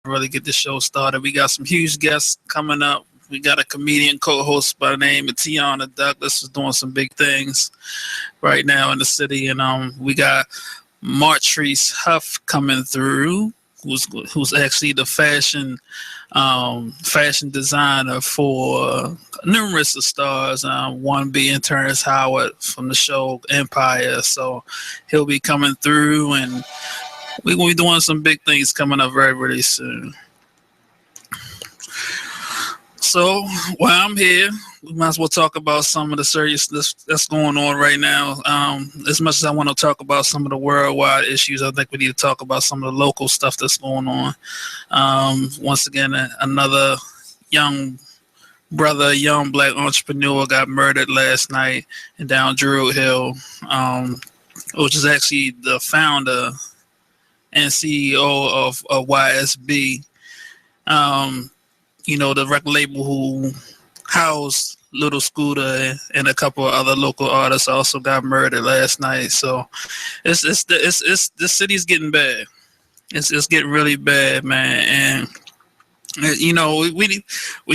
really get the show started. We got some huge guests coming up. We got a comedian co-host by the name of Tiana Douglas who's doing some big things right now in the city, and we got Martrice Huff coming through, who's actually the fashion designer for numerous of stars. One being Terrence Howard from the show Empire. So he'll be coming through, and we're gonna be doing some big things coming up very, very soon. So while I'm here, we might as well talk about some of the seriousness that's going on right now. As much as I want to talk about some of the worldwide issues, I think we need to talk about some of the local stuff that's going on. Once again, another young brother, young black entrepreneur got murdered last night in down Druid Hill, which is actually the founder and CEO of YSB. The record label who housed Little Scooter and a couple of other local artists also got murdered last night. So it's the city's getting bad. It's getting really bad, man. And we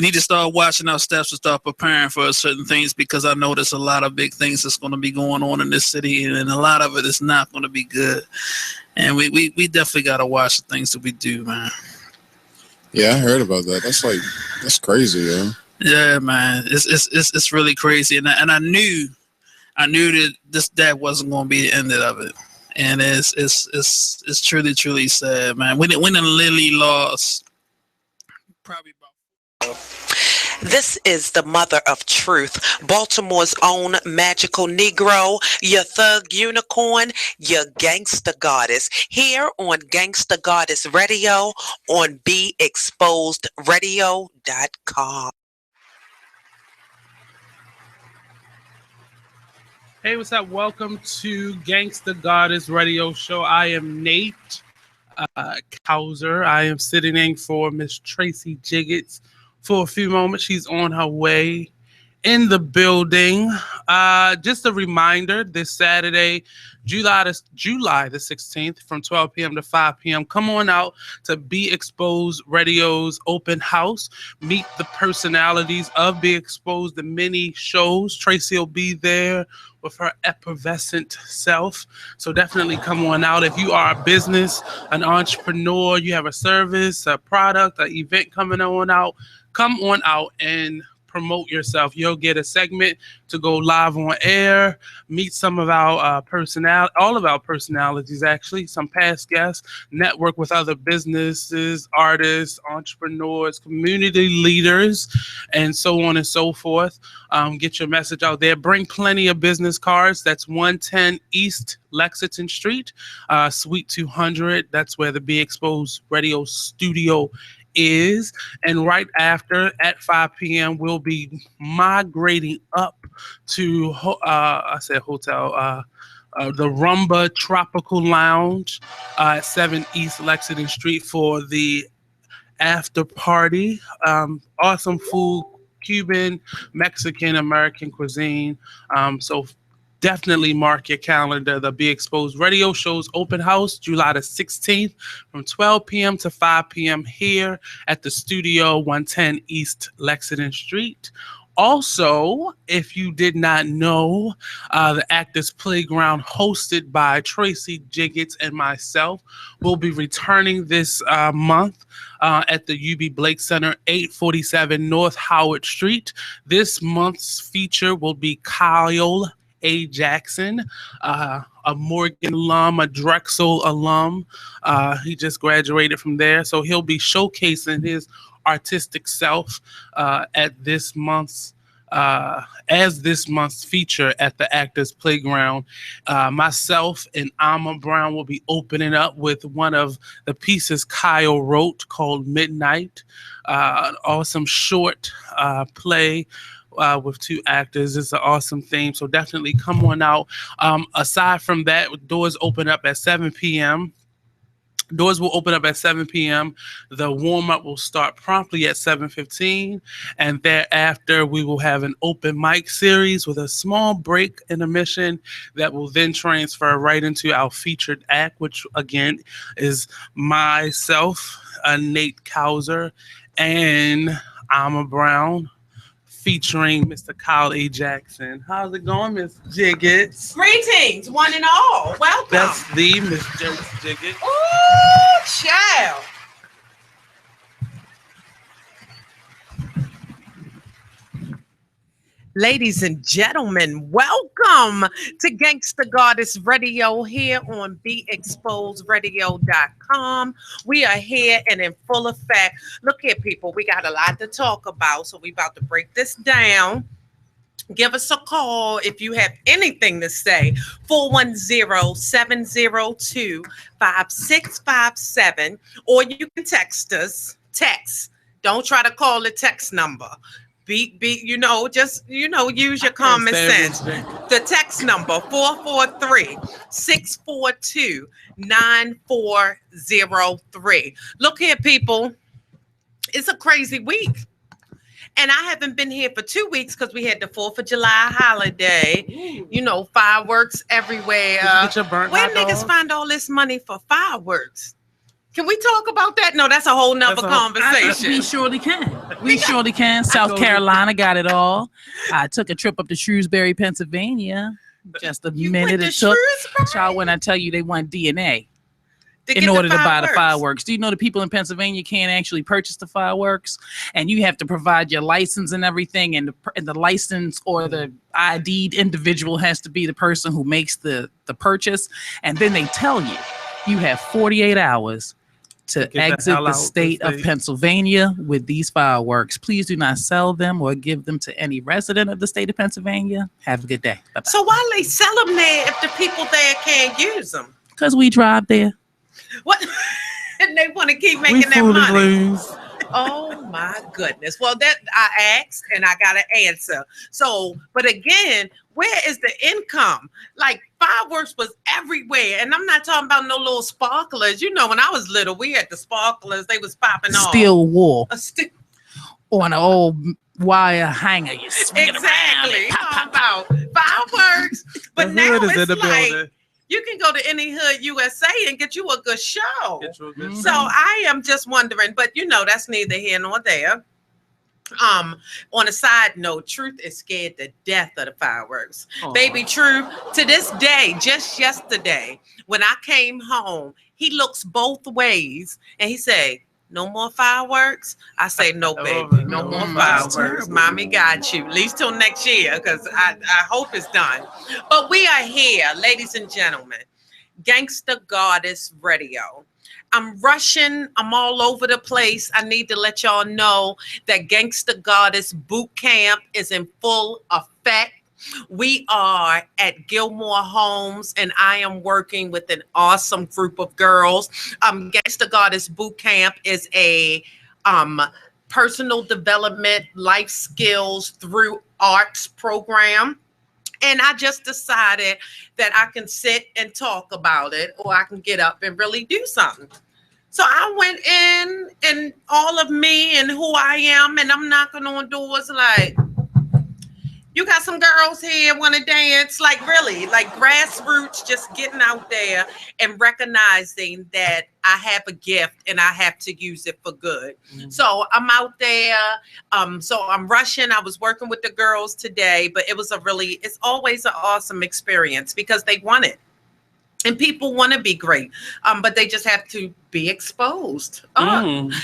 need to start watching our steps and start preparing for certain things, because I know there's a lot of big things that's going to be going on in this city, and a lot of it is not going to be good. And we definitely got to watch the things that we do, man. Yeah, I heard about that. That's crazy, yo. Yeah, man, it's really crazy, and I knew that wasn't going to be the end of it, and it's truly sad, man. We done literally lost probably about. This is the mother of truth, Baltimore's own magical Negro, your thug unicorn, your gangsta goddess, here on Gangsta Goddess Radio on BeExposedRadio.com. Hey, what's up? Welcome to Gangsta Goddess Radio Show. I am Nate Couser. I am sitting in for Miss Tracie Jiggetts for a few moments. She's on her way in the building. Just a reminder, this Saturday, July the 16th, from 12 p.m. to 5 p.m. Come on out to Be Exposed Radio's open house. Meet the personalities of Be Exposed, the mini shows. Tracie will be there with her effervescent self. So definitely come on out. If you are a business, an entrepreneur, you have a service, a product, an event coming on out, come on out and promote yourself. You'll get a segment to go live on air, meet some of our all of our personalities, actually, some past guests, network with other businesses, artists, entrepreneurs, community leaders, and so on and so forth. Get your message out there. Bring plenty of business cards. That's 110 East Lexington Street, Suite 200. That's where the Be Exposed Radio studio is. And right after, at 5 p.m., we'll be migrating up to the Rumba Tropical Lounge at 7 East Lexington Street for the after party. Awesome food, Cuban, Mexican, American cuisine. So definitely mark your calendar. The Be Exposed Radio Show's open house, July the 16th, from 12 p.m. to 5 p.m. here at the studio, 110 East Lexington Street. Also, if you did not know, the Actors Playground, hosted by Tracie Jiggetts and myself, will be returning this month at the UB Blake Center, 847 North Howard Street. This month's feature will be Kyle A. Jackson, a Morgan alum, a Drexel alum. He just graduated from there, so he'll be showcasing his artistic self at this month's feature at the Actors Playground. Myself and Alma Brown will be opening up with one of the pieces Kyle wrote called Midnight. An awesome short play with two actors. It's an awesome theme, so definitely come on out. Aside from that, doors open up at 7 p.m. Doors will open up at 7 p.m. The warm-up will start promptly at 7:15, and thereafter we will have an open mic series with a small break intermission that will then transfer right into our featured act, which again is myself, Nate Couser, and I'm a Brown, featuring Mr. Kyle A. Jackson. How's it going, Miss Jiggetts? Greetings, one and all. Welcome. That's the Miss Jiggetts. Ooh, child. Ladies and gentlemen, welcome to Gangsta Goddess Radio here on BeExposedRadio.com. We are here and in full effect. Look here, people, we got a lot to talk about, so we about to break this down. Give us a call if you have anything to say. 410-702-5657, or you can text us. Text. Don't try to call the text number. Use your common sense. The text number 443-642-9403. Look here, people. It's a crazy week. And I haven't been here for 2 weeks because we had the 4th of July holiday. Ooh. Fireworks everywhere. Where niggas find all this money for fireworks? Can we talk about that? No, that's a whole nother conversation. We surely can. We surely can. South Carolina got it all. I took a trip up to Shrewsbury, Pennsylvania. Just a minute it took. Child, when I tell you they want DNA in order to buy the fireworks. Do you know the people in Pennsylvania can't actually purchase the fireworks? And you have to provide your license and everything. And the license or the ID'd individual has to be the person who makes the purchase. And then they tell you, you have 48 hours to exit the state of Pennsylvania with these fireworks. Please do not sell them or give them to any resident of the state of Pennsylvania. Have a good day. Bye-bye. So why they sell them there if the people there can't use them? Because we drive there. What? And they want to keep making that money. Oh my goodness. Well, that I asked and I got an answer. So, but again, where is the income? Like fireworks was everywhere. And I'm not talking about no little sparklers. When I was little, we had the sparklers. They was popping off. Steel wool. On an old wire hanger. You swing it around. Pop, about fireworks. But now it's like, you can go to any hood USA and get you a good show. So I am just wondering, but that's neither here nor there. On a side note, Truth is scared to death of the fireworks. Aww. Baby Truth, to this day, just yesterday, when I came home, he looks both ways and he say, "No more fireworks." I say, "No, baby, no more fireworks. Mommy got you, at least till next year, because I hope it's done." But we are here, ladies and gentlemen. Gangsta Goddess Radio. I'm rushing. I'm all over the place. I need to let y'all know that Gangsta Goddess Boot Camp is in full effect. We are at Gilmore Homes, and I am working with an awesome group of girls. Gangsta Goddess Boot Camp is a personal development, life skills through arts program. And I just decided that I can sit and talk about it, or I can get up and really do something. So I went in and all of me and who I am, and I'm knocking on doors like, "You got some girls here want to dance?" Like really, like grassroots, just getting out there and recognizing that I have a gift and I have to use it for good. Mm-hmm. So I'm out there. So I'm rushing. I was working with the girls today, but it's always an awesome experience because they want it. And people want to be great, but they just have to be exposed.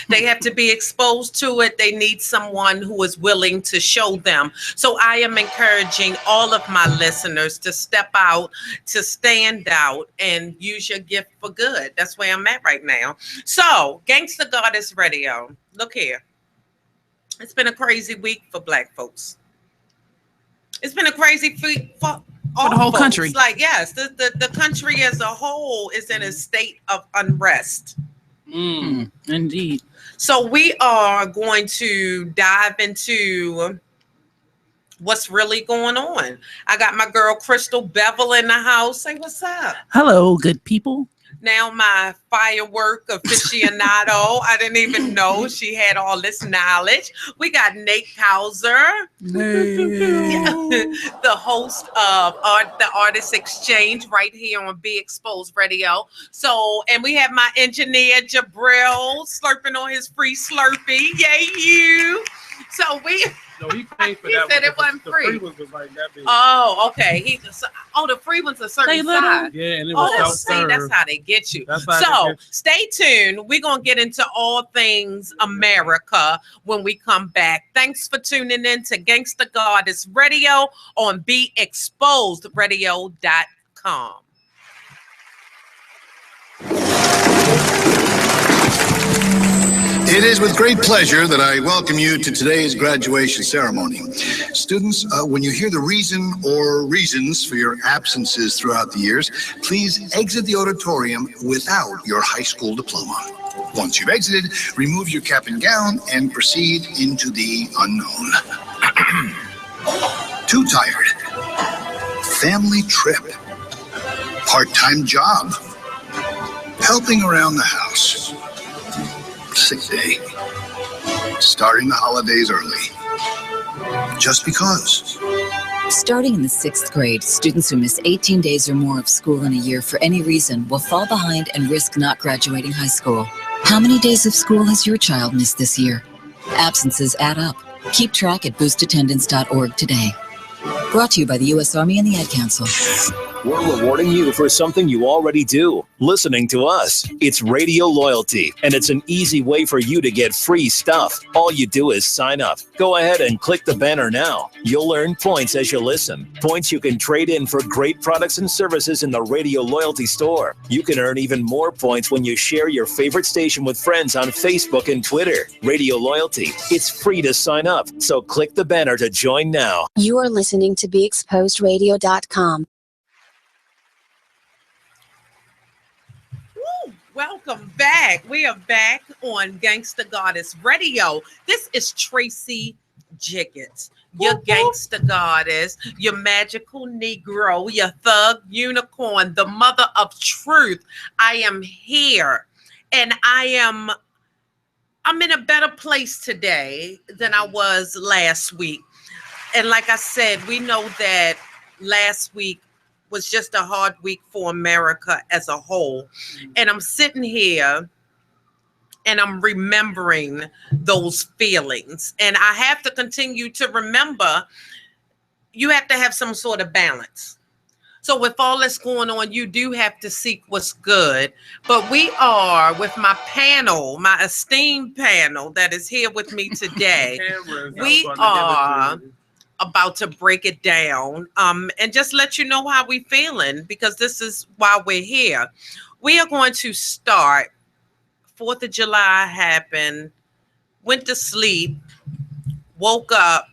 They have to be exposed to it. They need someone who is willing to show them. So I am encouraging all of my listeners to step out, to stand out, and use your gift for good. That's where I'm at right now. So, Gangsta Goddess Radio. Look here. It's been a crazy week for Black folks. It's been a crazy week for the whole country. Like, yes, the country as a whole is in a state of unrest. Indeed. So we are going to dive into what's really going on. I got my girl Crystal Bevel in the house. Say what's up. Hello, good people. Now my firework aficionado. I didn't even know she had all this knowledge. We got Nate Couser, the host of the Artist Exchange right here on Be Exposed Radio. So, and we have my engineer Jabril slurping on his free Slurpee. Yay, you. So No, he paid for he that. said it wasn't the free. free ones was like that big. Oh, okay. The free ones a certain size. Yeah, and it was that's how they get you. So stay tuned. We're going to get into all things America when we come back. Thanks for tuning in to Gangsta Goddess Radio on BeExposedRadio.com. It is with great pleasure that I welcome you to today's graduation ceremony. Students, when you hear the reason or reasons for your absences throughout the years, please exit the auditorium without your high school diploma. Once you've exited, remove your cap and gown and proceed into the unknown. Too tired. Family trip. Part-time job. Helping around the house. Sick day. Starting the holidays early. Just because. Starting in the 6th grade, students who miss 18 days or more of school in a year for any reason will fall behind and risk not graduating high school. How many days of school has your child missed this year? Absences add up. Keep track at boostattendance.org today. Brought to you by the U.S. Army and the Ad Council. We're rewarding you for something you already do, listening to us. It's Radio Loyalty, and it's an easy way for you to get free stuff. All you do is sign up. Go ahead and click the banner now. You'll earn points as you listen. Points you can trade in for great products and services in the Radio Loyalty store. You can earn even more points when you share your favorite station with friends on Facebook and Twitter. Radio Loyalty. It's free to sign up, so click the banner to join now. You are listening to BeExposedRadio.com. Welcome back. We are back on Gangsta Goddess Radio. This is Tracie Jiggetts, your Gangsta Goddess, your magical Negro, your thug unicorn, the mother of truth. I am here, and I'm in a better place today than I was last week. And like I said, we know that last week was just a hard week for America as a whole. And I'm sitting here and I'm remembering those feelings. And I have to continue to remember, you have to have some sort of balance. So with all that's going on, you do have to seek what's good. But we are with my panel, my esteemed panel that is here with me today. We are about to break it down and just let you know how we feeling, because this is why we're here. We are going to start. 4th of July happened, went to sleep, woke up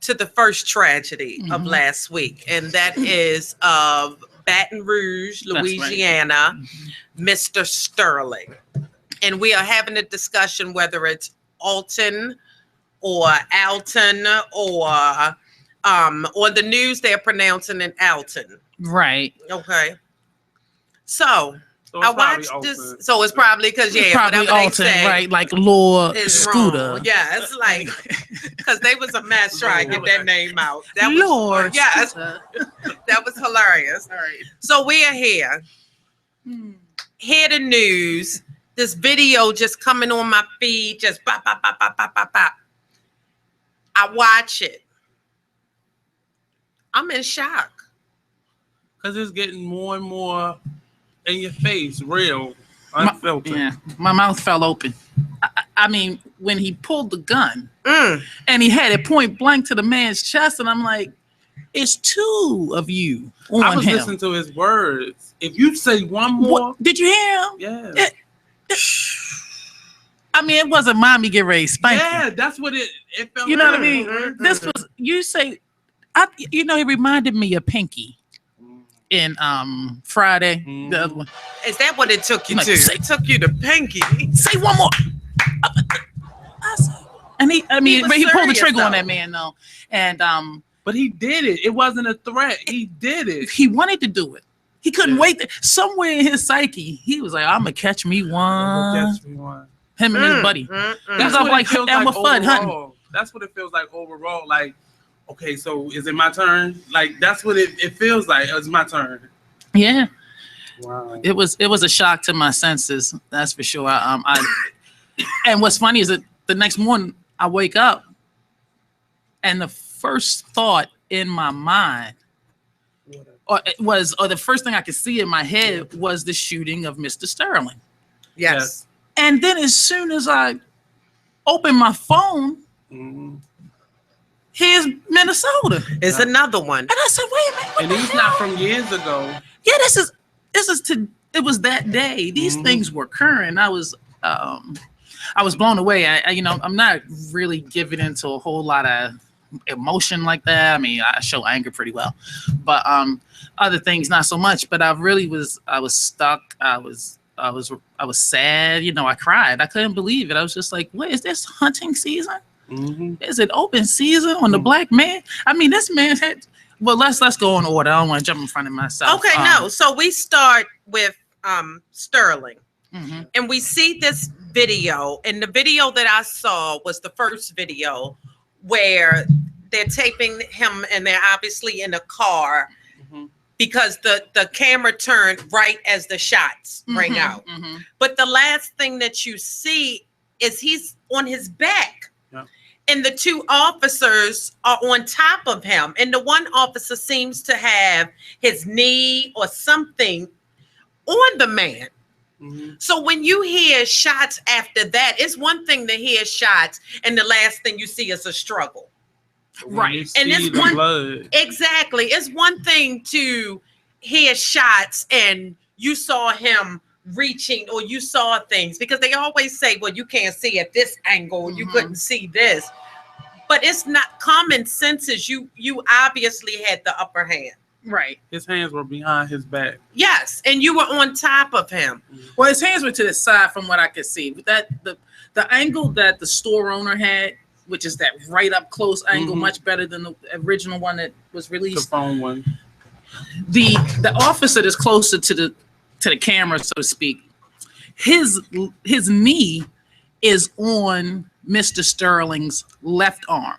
to the first tragedy of last week, and that is of Baton Rouge, Louisiana, Mr. Sterling. And we are having a discussion whether it's Alton or Alton, or the news they're pronouncing it Alton. Right. Okay. So I watched this. So it's probably because probably Alton, right? Like Lord Scooter. Wrong. Yeah, it's like because they was a mess trying to get that name out. That was, Lord. Yes, that was hilarious. All right. So we are here. Hear the news. This video just coming on my feed, just pop, pop, pop, pop, pop, pop, pop. I watch it. I'm in shock. Because it's getting more and more in your face, real, unfiltered. My mouth fell open. I mean, when he pulled the gun and he had it point blank to the man's chest, and I'm like, it's two of you on I was him. listening to his words. If you say one more. What? Did you hear him? Yeah. I mean, it wasn't mommy get ready to spank Yeah, him. that's what it felt. You know what I mean? This was, you say, it reminded me of Pinky in Friday. The other one. Is that what it took you Like, to? say- It took you to Pinky. Say one more. And he pulled the serious, trigger on though. that man though. And But he did it. It wasn't a threat. He did it. he wanted to do it. He couldn't wait. Somewhere in his psyche, he was like, "I'm gonna catch me one." Him and his buddy. That's what like Elmer Fudd hunting. That's what it feels like overall. Like, okay, so is it my turn? Like, that's what it feels like. It's my turn. Yeah. Wow. It was a shock to my senses. That's for sure. And what's funny is that the next morning I wake up, and the first thought in my mind, or the first thing I could see in my head was the shooting of Mr. Sterling. Yes. And then as soon as I open my phone, here's Minnesota. It's another one. And I said, wait a minute. And he's not from years ago. Yeah, it was that day. These things were occurring. I was blown away. I'm not really giving into a whole lot of emotion like that. I mean, I show anger pretty well, but other things not so much. But I was stuck. I was sad. I cried. I couldn't believe it. I was just like, what is this, hunting season? Is it open season on the black man? I mean, this man had. Well, let's go in order. I don't want to jump in front of myself. Okay, no. So we start with Sterling, and we see this video, and the video that I saw was the first video where they're taping him, and they're obviously in a car because the camera turned right as the shots rang out. But the last thing that you see is he's on his back. And the two officers are on top of him. And the one officer seems to have his knee or something on the man. So when you hear shots after that, it's one thing to hear shots and the last thing you see is a struggle. Right. And it's one blood. Exactly. It's one thing to hear shots and you saw him reaching or you saw things, because they always say, well, you can't see at this angle, you couldn't see this. But it's not common sense. Is you obviously had the upper hand. Right. His hands were behind his back. Yes, and you were on top of him. Well, his hands were to the side from what I could see. That the angle that the store owner had, which is that right up close angle, much better than the original one that was released. The phone one. The officer that's closer to the camera, so to speak, his knee is on Mr. Sterling's left arm.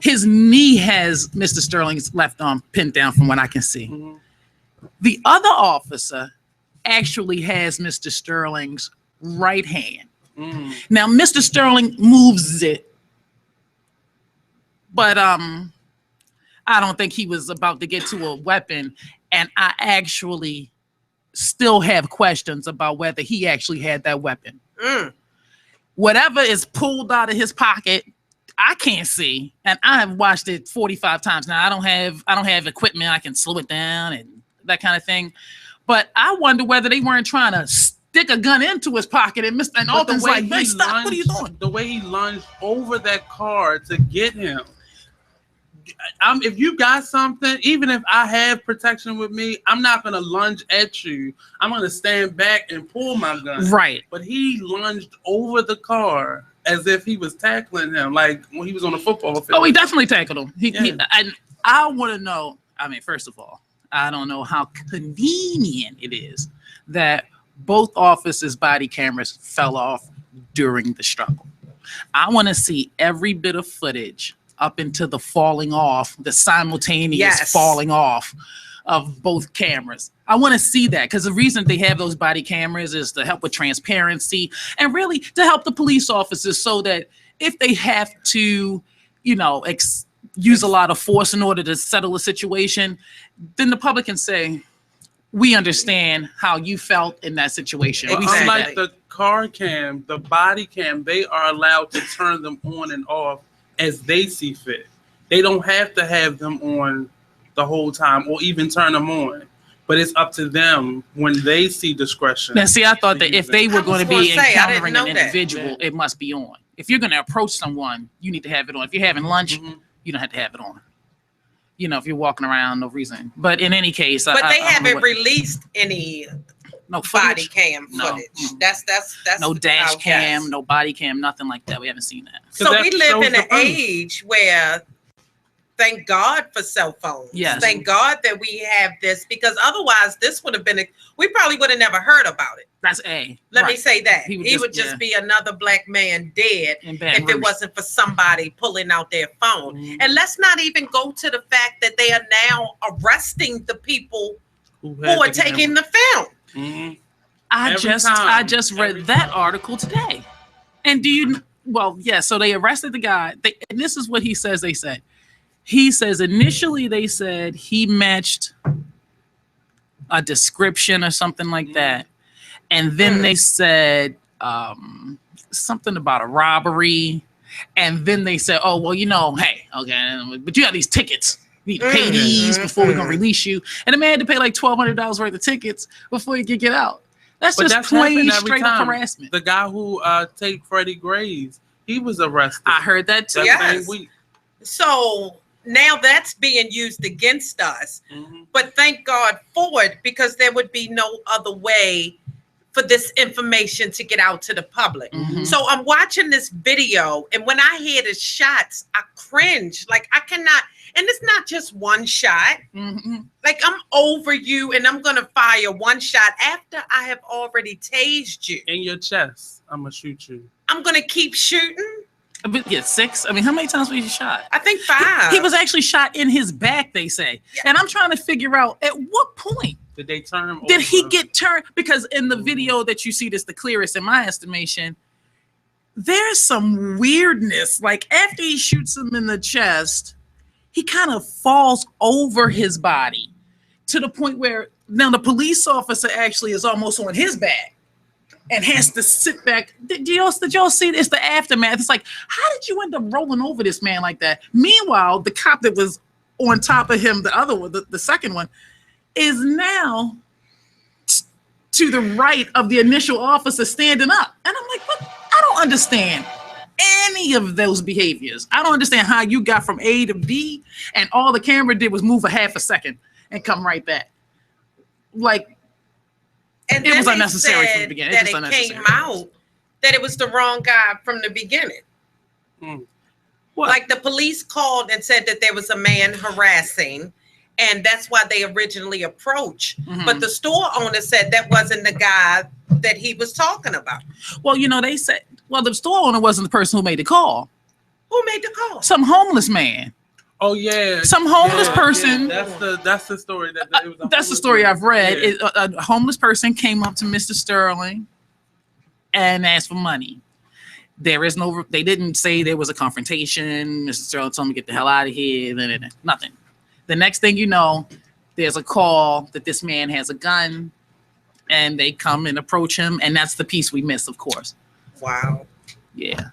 His knee has Mr. Sterling's left arm pinned down from what I can see. The other officer actually has Mr. Sterling's right hand. Now, Mr. Sterling moves it, but I don't think he was about to get to a weapon, and I actually still have questions about whether he actually had that weapon. Whatever is pulled out of his pocket, I can't see, and I have watched it 45 times now. I don't have equipment I can slow it down and that kind of thing. But I wonder whether they weren't trying to stick a gun into his pocket and Alton's like, "Hey, stop! What are you doing?" The way he lunged over that car to get him. If you got something, even if I have protection with me, I'm not gonna lunge at you. I'm gonna stand back and pull my gun. Right. But he lunged over the car as if he was tackling him, like when he was on a football field. Oh, he definitely tackled him. And I want to know. I mean, first of all, I don't know how convenient it is that both officers' body cameras fell off during the struggle. I want to see every bit of footage up into the falling off, the simultaneous falling off of both cameras. I want to see that, because the reason they have those body cameras is to help with transparency and really to help the police officers, so that if they have to, use a lot of force in order to settle a situation, then the public can say, we understand how you felt in that situation. Unlike the car cam, the body cam, they are allowed to turn them on and off as they see fit. They don't have to have them on the whole time or even turn them on. But it's up to them when they see discretion. Now, see, I thought that if they were going to be encountering an individual, it must be on. If you're going to approach someone, you need to have it on. If you're having lunch, you don't have to have it on. If you're walking around, no reason. But in any case, but they haven't released any body cam footage. That's no dash cam, no body cam, nothing like that. We haven't seen that. So we live in an age where thank God for cell phones. Yes. Thank God that we have this, because otherwise this would have been, we probably would have never heard about it. That's A. Let me say that. He He would just be another black man dead if it wasn't for somebody pulling out their phone. Mm-hmm. And let's not even go to the fact that they are now arresting the people who are taking the film. Mm-hmm. I just read that article today. And so they arrested the guy. And this is what he says they said. He says initially they said he matched a description or something like that. And then they said something about a robbery. And then they said, oh, well, hey, okay, but you have these tickets. You need to pay these before we're going to release you. And the man had to pay like $1,200 worth of tickets before he could get out. That's plain straight up harassment. The guy who taped Freddie Graves, he was arrested. I heard that too. Yes. So now that's being used against us. Mm-hmm. But thank God for it, because there would be no other way for this information to get out to the public. Mm-hmm. So I'm watching this video, and when I hear the shots, I cringe. Like, I cannot, and it's not just one shot. Mm-hmm. Like, I'm over you, and I'm gonna fire one shot after I have already tased you. In your chest, I'm gonna shoot you. I'm gonna keep shooting. Yeah, 6. I mean, how many times was he shot? I think 5. He was actually shot in his back, they say. Yeah. And I'm trying to figure out, at what point did they turn him over? Did he get turned? Because in the video that you see, that's the clearest in my estimation, there's some weirdness. Like, after he shoots him in the chest, he kind of falls over his body to the point where now the police officer actually is almost on his back and has to sit back. Did y'all see this? The aftermath. It's like, how did you end up rolling over this man like that? Meanwhile, the cop that was on top of him, the other one, the second one, is now to the right of the initial officer standing up. And I'm like, what? I don't understand any of those behaviors. I don't understand how you got from A to B and all the camera did was move a half a second and come right back. Like, and it was unnecessary from the beginning. It came out that it was the wrong guy from the beginning. Like, the police called and said that there was a man harassing, and that's why they originally approached. Mm-hmm. But the store owner said that wasn't the guy that he was talking about. Well, they said, the store owner wasn't the person who made the call. Who made the call? Some homeless man. Oh yeah, some homeless person. Yeah. That's the story. That's the story I've read. Yeah. A homeless person came up to Mr. Sterling and asked for money. There is no. They didn't say there was a confrontation. Mr. Sterling told him to get the hell out of here. Nothing. The next thing you know, there's a call that this man has a gun, and they come and approach him, and that's the piece we missed, of course. Wow. Yeah.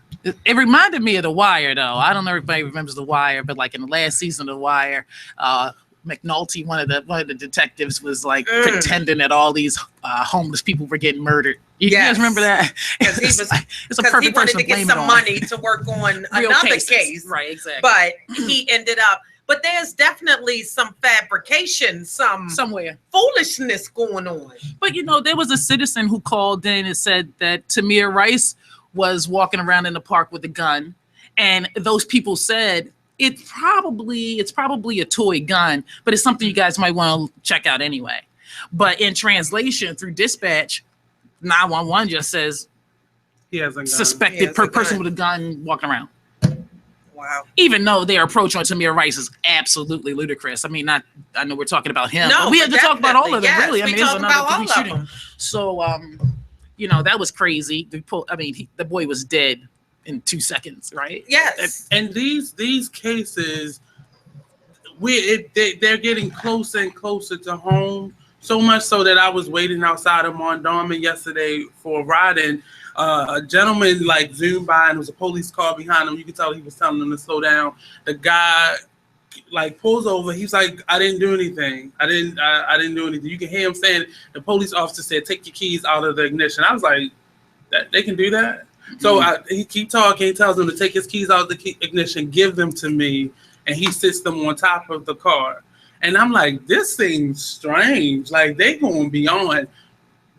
It reminded me of The Wire, though. I don't know if everybody remembers The Wire, but like in the last season of The Wire, McNulty, one of the detectives, was like pretending that all these homeless people were getting murdered. You guys remember that? It's a perfect person to get some money to work on another case. Right, exactly. But he ended up. But there's definitely some fabrication, somewhere foolishness going on. But there was a citizen who called in and said that Tamir Rice was walking around in the park with a gun, and those people said it's probably a toy gun, but it's something you guys might want to check out anyway. But in translation through dispatch, 911 just says he has a gun. Suspected person with a gun walking around. Wow. Even though their approach on Tamir Rice is absolutely ludicrous. I mean, I know we're talking about him, but we have to talk about all of them, really. I mean, there's another shooting. So, that was crazy. The boy was dead in 2 seconds, right? Yes. And these cases, they're getting closer and closer to home. So much so that I was waiting outside of Mondawmin yesterday for a ride, and a gentleman zoomed by, and there was a police car behind him. You could tell he was telling them to slow down. The guy pulls over. He's like, I didn't do anything. I didn't do anything. You can hear him saying, the police officer said, take your keys out of the ignition. I was like, they can do that? Mm-hmm. So he keep talking. He tells them to take his keys out of the ignition, give them to me, and he sits them on top of the car. And I'm like, this seems strange. They going beyond.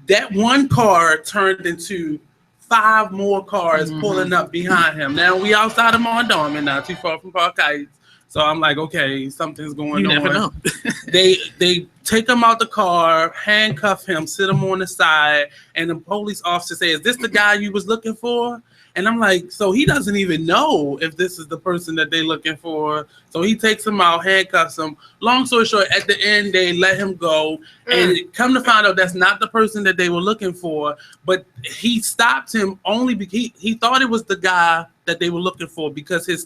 That one car turned into 5 more cars pulling up behind him. Now we outside of Mondawmin, not too far from Park Heights. So I'm like, okay, something's going on. You never know. They take him out the car, handcuff him, sit him on the side, and the police officer says, "Is this the guy you was looking for?" And I'm like, so he doesn't even know if this is the person that they're looking for. So he takes him out, handcuffs him. Long story short, at the end, they let him go. And come to find out that's not the person that they were looking for. But he stopped him only because he thought it was the guy that they were looking for because his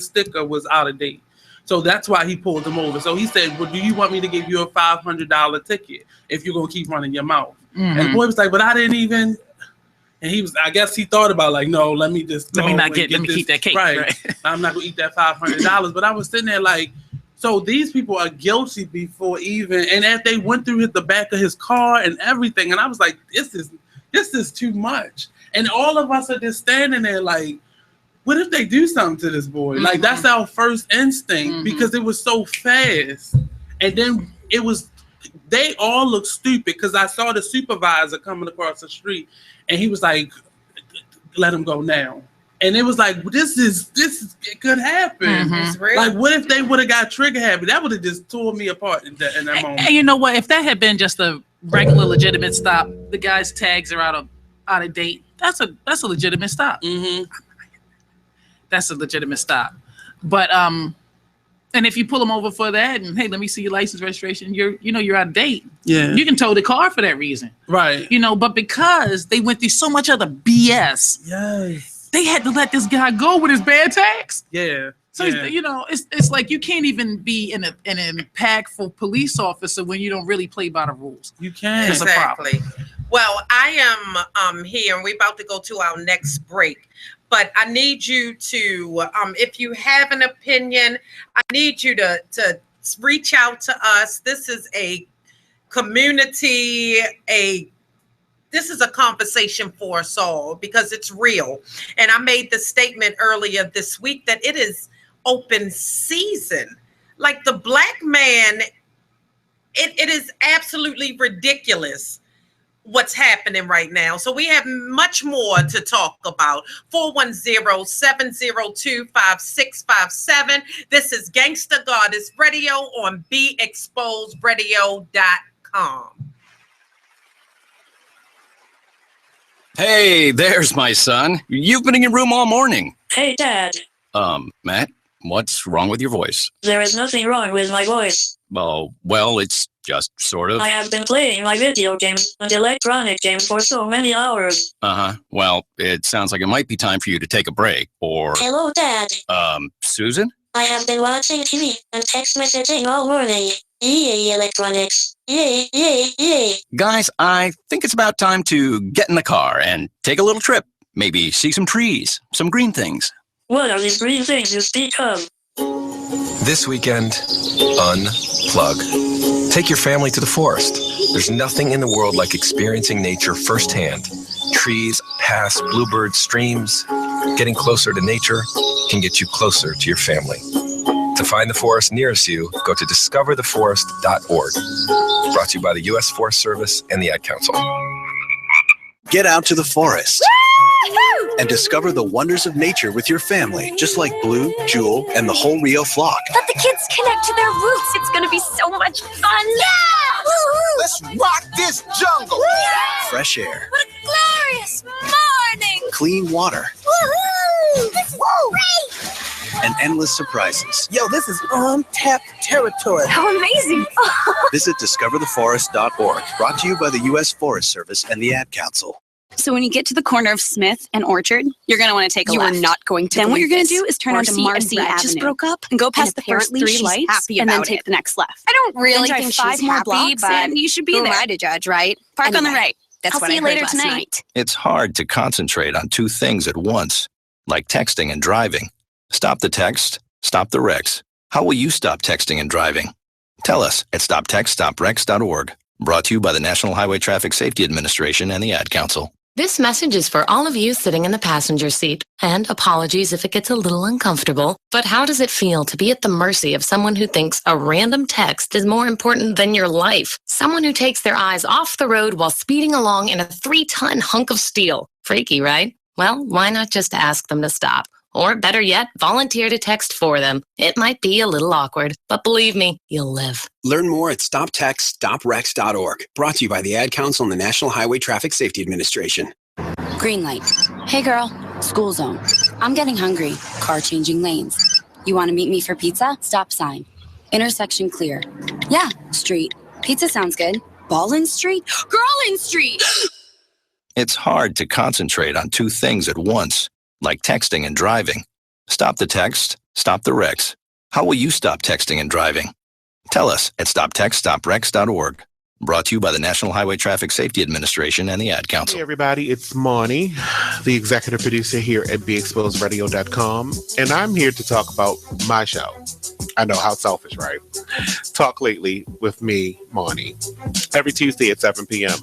sticker was out of date. So that's why he pulled him over. So he said, well, do you want me to give you a $500 ticket if you're going to keep running your mouth? And the boy was like, but I didn't even... And he was, I guess he thought about like, no, let me keep that cake. Right. I'm not gonna eat that $500. But I was sitting there like, so these people are guilty before even, and as they went through the back of his car and everything, and I was like, this is too much. And all of us are just standing there like, what if they do something to this boy? Like that's our first instinct because it was so fast. And then they all looked stupid because I saw the supervisor coming across the street. And he was like, let him go now. And it was like, it could happen. Like, what if they would have got trigger happy? That would have just tore me apart in that moment. And you know what? If that had been just a regular legitimate stop, the guy's tags are out of date. That's a legitimate stop. That's a legitimate stop. But and if you pull them over for that, and hey, let me see your license registration, you're out of date. Yeah, you can tow the car for that reason, right? But because they went through so much other BS, they had to let this guy go with his bad tags. Yeah. So it's like you can't even be an impactful police officer when you don't really play by the rules. You can't. Exactly. Well, I am here, and we're about to go to our next break. But I need you to, if you have an opinion, I need you to reach out to us. This is a community, this is a conversation for us all because it's real. And I made the statement earlier this week that it is open season. Like the black man, it is absolutely ridiculous what's happening right now. So we have much more to talk about. 410-702-5657. This is Gangsta Goddess Radio on BeExposedRadio.com. Hey, there's my son. You've been in your room all morning. Hey, Dad. Matt, what's wrong with your voice? There is nothing wrong with my voice. Oh, well, it's just sort of. I have been playing my video games and electronic games for so many hours. Well, it sounds like it might be time for you to take a break, or... Hello, Dad. Susan? I have been watching TV and text messaging all morning. Yay, electronics. Yay, yay, yay. Guys, I think it's about time to get in the car and take a little trip. Maybe see some trees, some green things. What are these green things you speak of? This weekend, unplug. Take your family to the forest. There's nothing in the world like experiencing nature firsthand. Trees, paths, bluebirds, streams. Getting closer to nature can get you closer to your family. To find the forest nearest you, go to discovertheforest.org. Brought to you by the U.S. Forest Service and the Ad Council. Get out to the forest and discover the wonders of nature with your family, just like Blue, Jewel, and the whole Rio flock. Let the kids connect to their roots. It's going to be so much fun. Yeah! Woo-hoo! Let's rock this jungle. Woo! Fresh air. What a glorious morning. Clean water. Woohoo! Woo! Great! And endless surprises. Yo, this is untapped territory. How amazing. Visit discovertheforest.org. Brought to you by the U.S. Forest Service and the Ad Council. So when you get to the corner of Smith and Orchard, you're going to want to take a left. You are not going to. Then what you're going to do is turn onto Marcy Avenue. Just broke up and go past the first 3 lights and then take the next left. I don't really think she's 5 more blocks, and you should be there. Who am I to judge, right? Park on the right. That's what I heard last night. It's hard to concentrate on 2 things at once, like texting and driving. Stop the text, stop the wrecks. How will you stop texting and driving? Tell us at stoptextstopwrecks.org. Brought to you by the National Highway Traffic Safety Administration and the Ad Council. This message is for all of you sitting in the passenger seat. And apologies if it gets a little uncomfortable. But how does it feel to be at the mercy of someone who thinks a random text is more important than your life? Someone who takes their eyes off the road while speeding along in a 3-ton hunk of steel. Freaky, right? Well, why not just ask them to stop? Or better yet, volunteer to text for them. It might be a little awkward, but believe me, you'll live. Learn more at stoptextstoprex.org. Brought to you by the Ad Council and the National Highway Traffic Safety Administration. Green light. Hey girl, school zone. I'm getting hungry. Car changing lanes. You want to meet me for pizza? Stop sign. Intersection clear. Yeah, street. Pizza sounds good. Ballin Street? Girlin Street! It's hard to concentrate on two things at once, like texting and driving. Stop the text, stop the wrecks. How will you stop texting and driving? Tell us at stoptextstoprex.org. Brought to you by the National Highway Traffic Safety Administration and the Ad Council. Hey everybody, it's Monty, the executive producer here at BeExposedRadio.com, and I'm here to talk about my show. I know, how selfish, right? Talk Lately with me, Monty, every Tuesday at 7 p.m.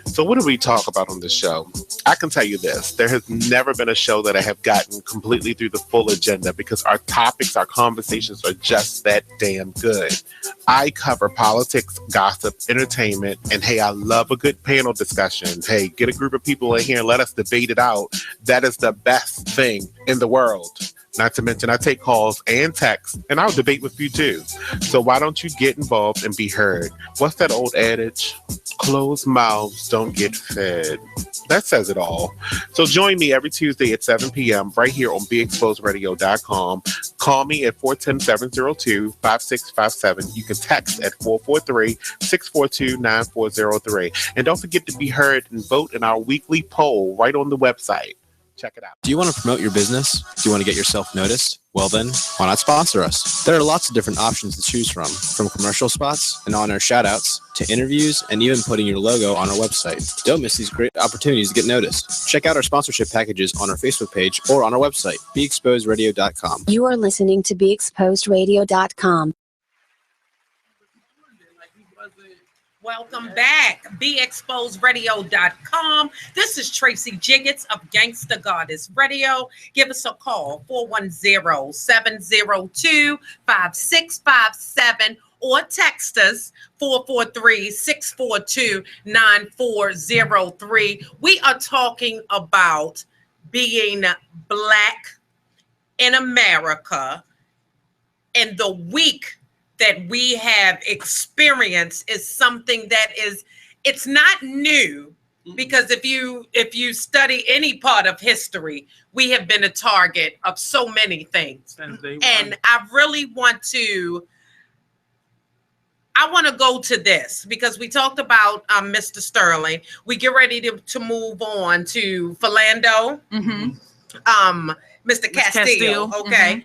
So what do we talk about on this show? I can tell you this, there has never been a show that I have gotten completely through the full agenda because our topics, our conversations are just that damn good. I cover politics, gossip, entertainment, and hey, I love a good panel discussion. Hey, get a group of people in here and let us debate it out. That is the best thing in the world. Not to mention, I take calls and texts, and I'll debate with you too. So why don't you get involved and be heard? What's that old adage? Closed mouths don't get fed. That says it all. So join me every Tuesday at 7 p.m. right here on BeExposedRadio.com. Call me at 410-702-5657. You can text at 443-642-9403. And don't forget to be heard and vote in our weekly poll right on the website. Check it out. Do you want to promote your business? Do you want to get yourself noticed? Well then, why not sponsor us? There are lots of different options to choose from commercial spots and on-air shout-outs to interviews and even putting your logo on our website. Don't miss these great opportunities to get noticed. Check out our sponsorship packages on our Facebook page or on our website, BeExposedRadio.com. You are listening to BeExposedRadio.com. Welcome back, BeExposedRadio.com. This is Tracie Jiggetts of Gangsta Goddess Radio. Give us a call, 410-702-5657, or text us, 443-642-9403. We are talking about being Black in America and the week that we have experienced is something that it's not new, because if you study any part of history, we have been a target of so many things. And I really want to go to this because we talked about Mr. Sterling. We get ready to move on to Philando. Mr. Castillo, okay.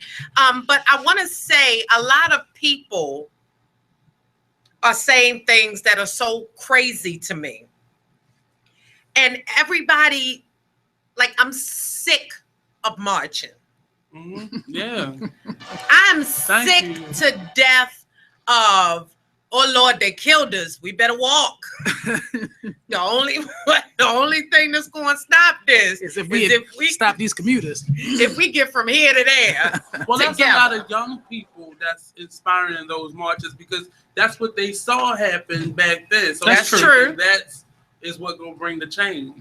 But I want to say a lot of people are saying things that are so crazy to me. And everybody, like, I'm sick of marching. Yeah. I'm sick to death of, oh Lord, they killed us. We better walk. The only thing that's going to stop this is if we stop these commuters. If we get from here to there. Well, that's a lot of young people that's inspiring in those marches because that's what they saw happen back then. So that's true. That is what gonna bring the change.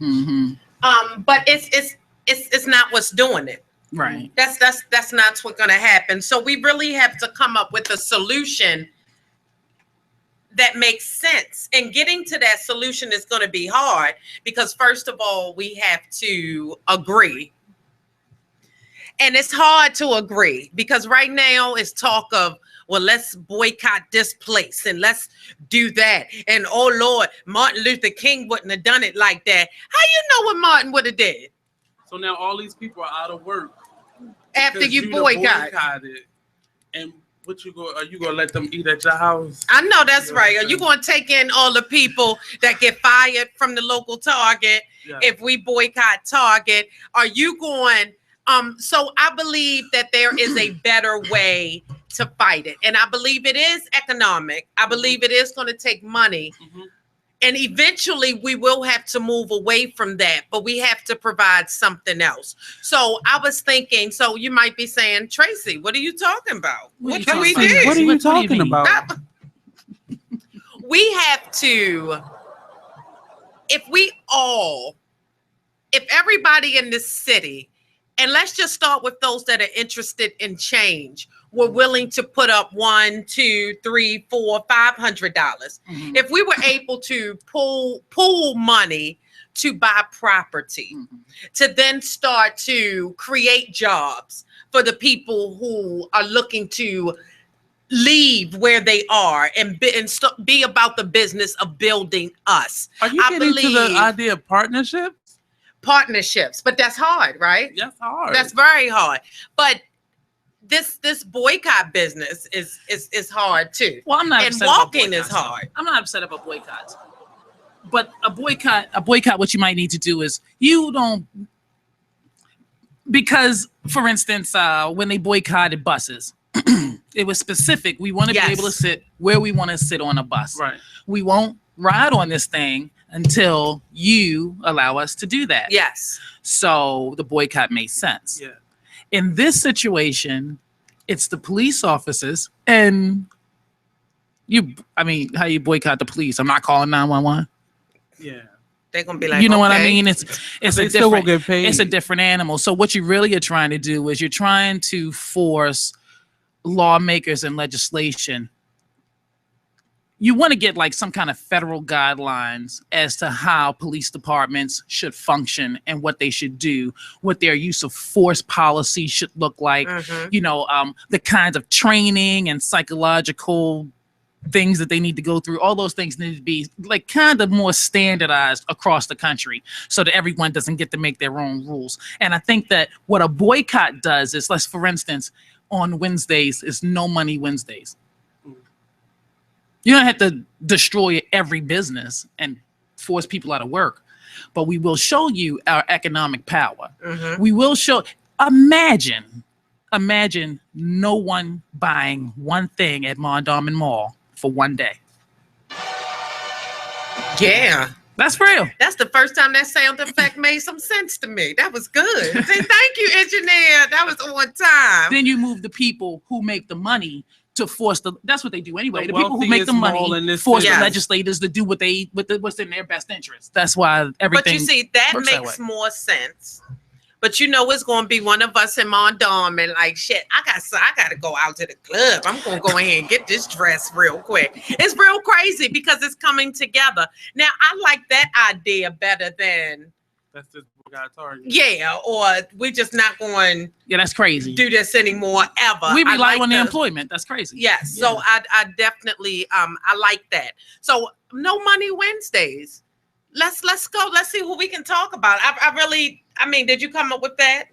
But it's not what's doing it. Right. That's not what's gonna happen. So we really have to come up with a solution that makes sense. And getting to that solution is going to be hard because first of all, we have to agree. And it's hard to agree because right now it's talk of, well, let's boycott this place and let's do that. And oh Lord, Martin Luther King wouldn't have done it like that. How you know what Martin would have did? So now all these people are out of work. After you boycotted. And are you gonna let them eat at your house? I know that's right. Are you gonna take in all the people that get fired from the local Target if we boycott Target? Are you going? So I believe that there is a better way to fight it, and I believe it is economic. I believe it is going to take money, and eventually we will have to move away from that. But we have to provide something else. So I was thinking. So you might be saying, Tracie, what are you talking about? What can we do? What are you talking about? We have to. If everybody in this city And let's just start with those that are interested in change. We're willing to put up $1, $2, $3, $4, $500. Mm-hmm. If we were able to pool money to buy property, to then start to create jobs for the people who are looking to leave where they are and be about the business of building us. Are you getting to the idea of partnerships? Partnerships, but that's hard, right? That's hard. That's very hard. But this boycott business is hard too. Well, I'm not. And walking is hard. I'm not upset about boycotts. But a boycott, what you might need to do is because, for instance, when they boycotted buses, it was specific. We want to be able to sit where we want to sit on a bus. Right. We won't ride on this thing until you allow us to do that. Yes. So the boycott made sense. Yeah. In this situation, it's the police officers and how you boycott the police? I'm not calling 911. Yeah. They're gonna be like, you know what I okay. mean? It's they still won't get paid. It's a different animal. So what you really are trying to do is you're trying to force lawmakers and legislation. You want to get like some kind of federal guidelines as to how police departments should function and what they should do, what their use of force policy should look like, the kinds of training and psychological things that they need to go through. All those things need to be like kind of more standardized across the country so that everyone doesn't get to make their own rules. And I think that what a boycott does is, let's, for instance, on Wednesdays is no money Wednesdays. You don't have to destroy every business and force people out of work, but we will show you our economic power. We will show, imagine no one buying one thing at Mondawmin Mall for one day. Yeah. That's real. That's the first time that sound effect made some sense to me. That was good. Say thank you, engineer. That was on time. Then you move the people who make the money to force that's what they do anyway. The people who make the money force the legislators to do what's in their best interest. That's why everything. But you see, that makes more sense. But you know, it's going to be one of us in Mondawmin like, shit, I got to go out to the club. I'm going to go ahead and get this dress real quick. It's real crazy because it's coming together. Now, I like that idea better than. That's just got target. Yeah, or we just not going. Yeah, that's crazy. Do this anymore ever. We rely on the employment. That's crazy. Yes. Yeah. So I definitely I like that. So no money Wednesdays. Let's go. Let's see what we can talk about. I mean, did you come up with that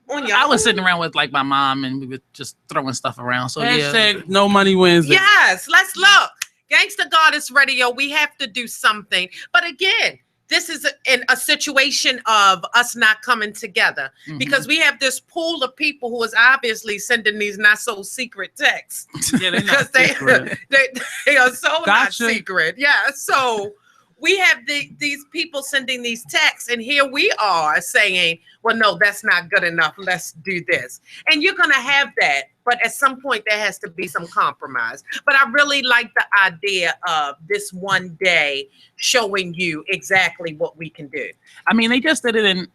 on your I was own? sitting around with like my mom and we were just throwing stuff around. So Hashtag no money Wednesday. Yes, let's look. Gangsta Goddess Radio, we have to do something. But again, this is a situation of us not coming together because we have this pool of people who is obviously sending these not so secret texts. Yeah, they're not secret. they are so not secret. Yeah, so we have these people sending these texts, and here we are saying, well, no, that's not good enough. Let's do this. And you're going to have that. But at some point, there has to be some compromise. But I really like the idea of this one day showing you exactly what we can do. I mean, they just did it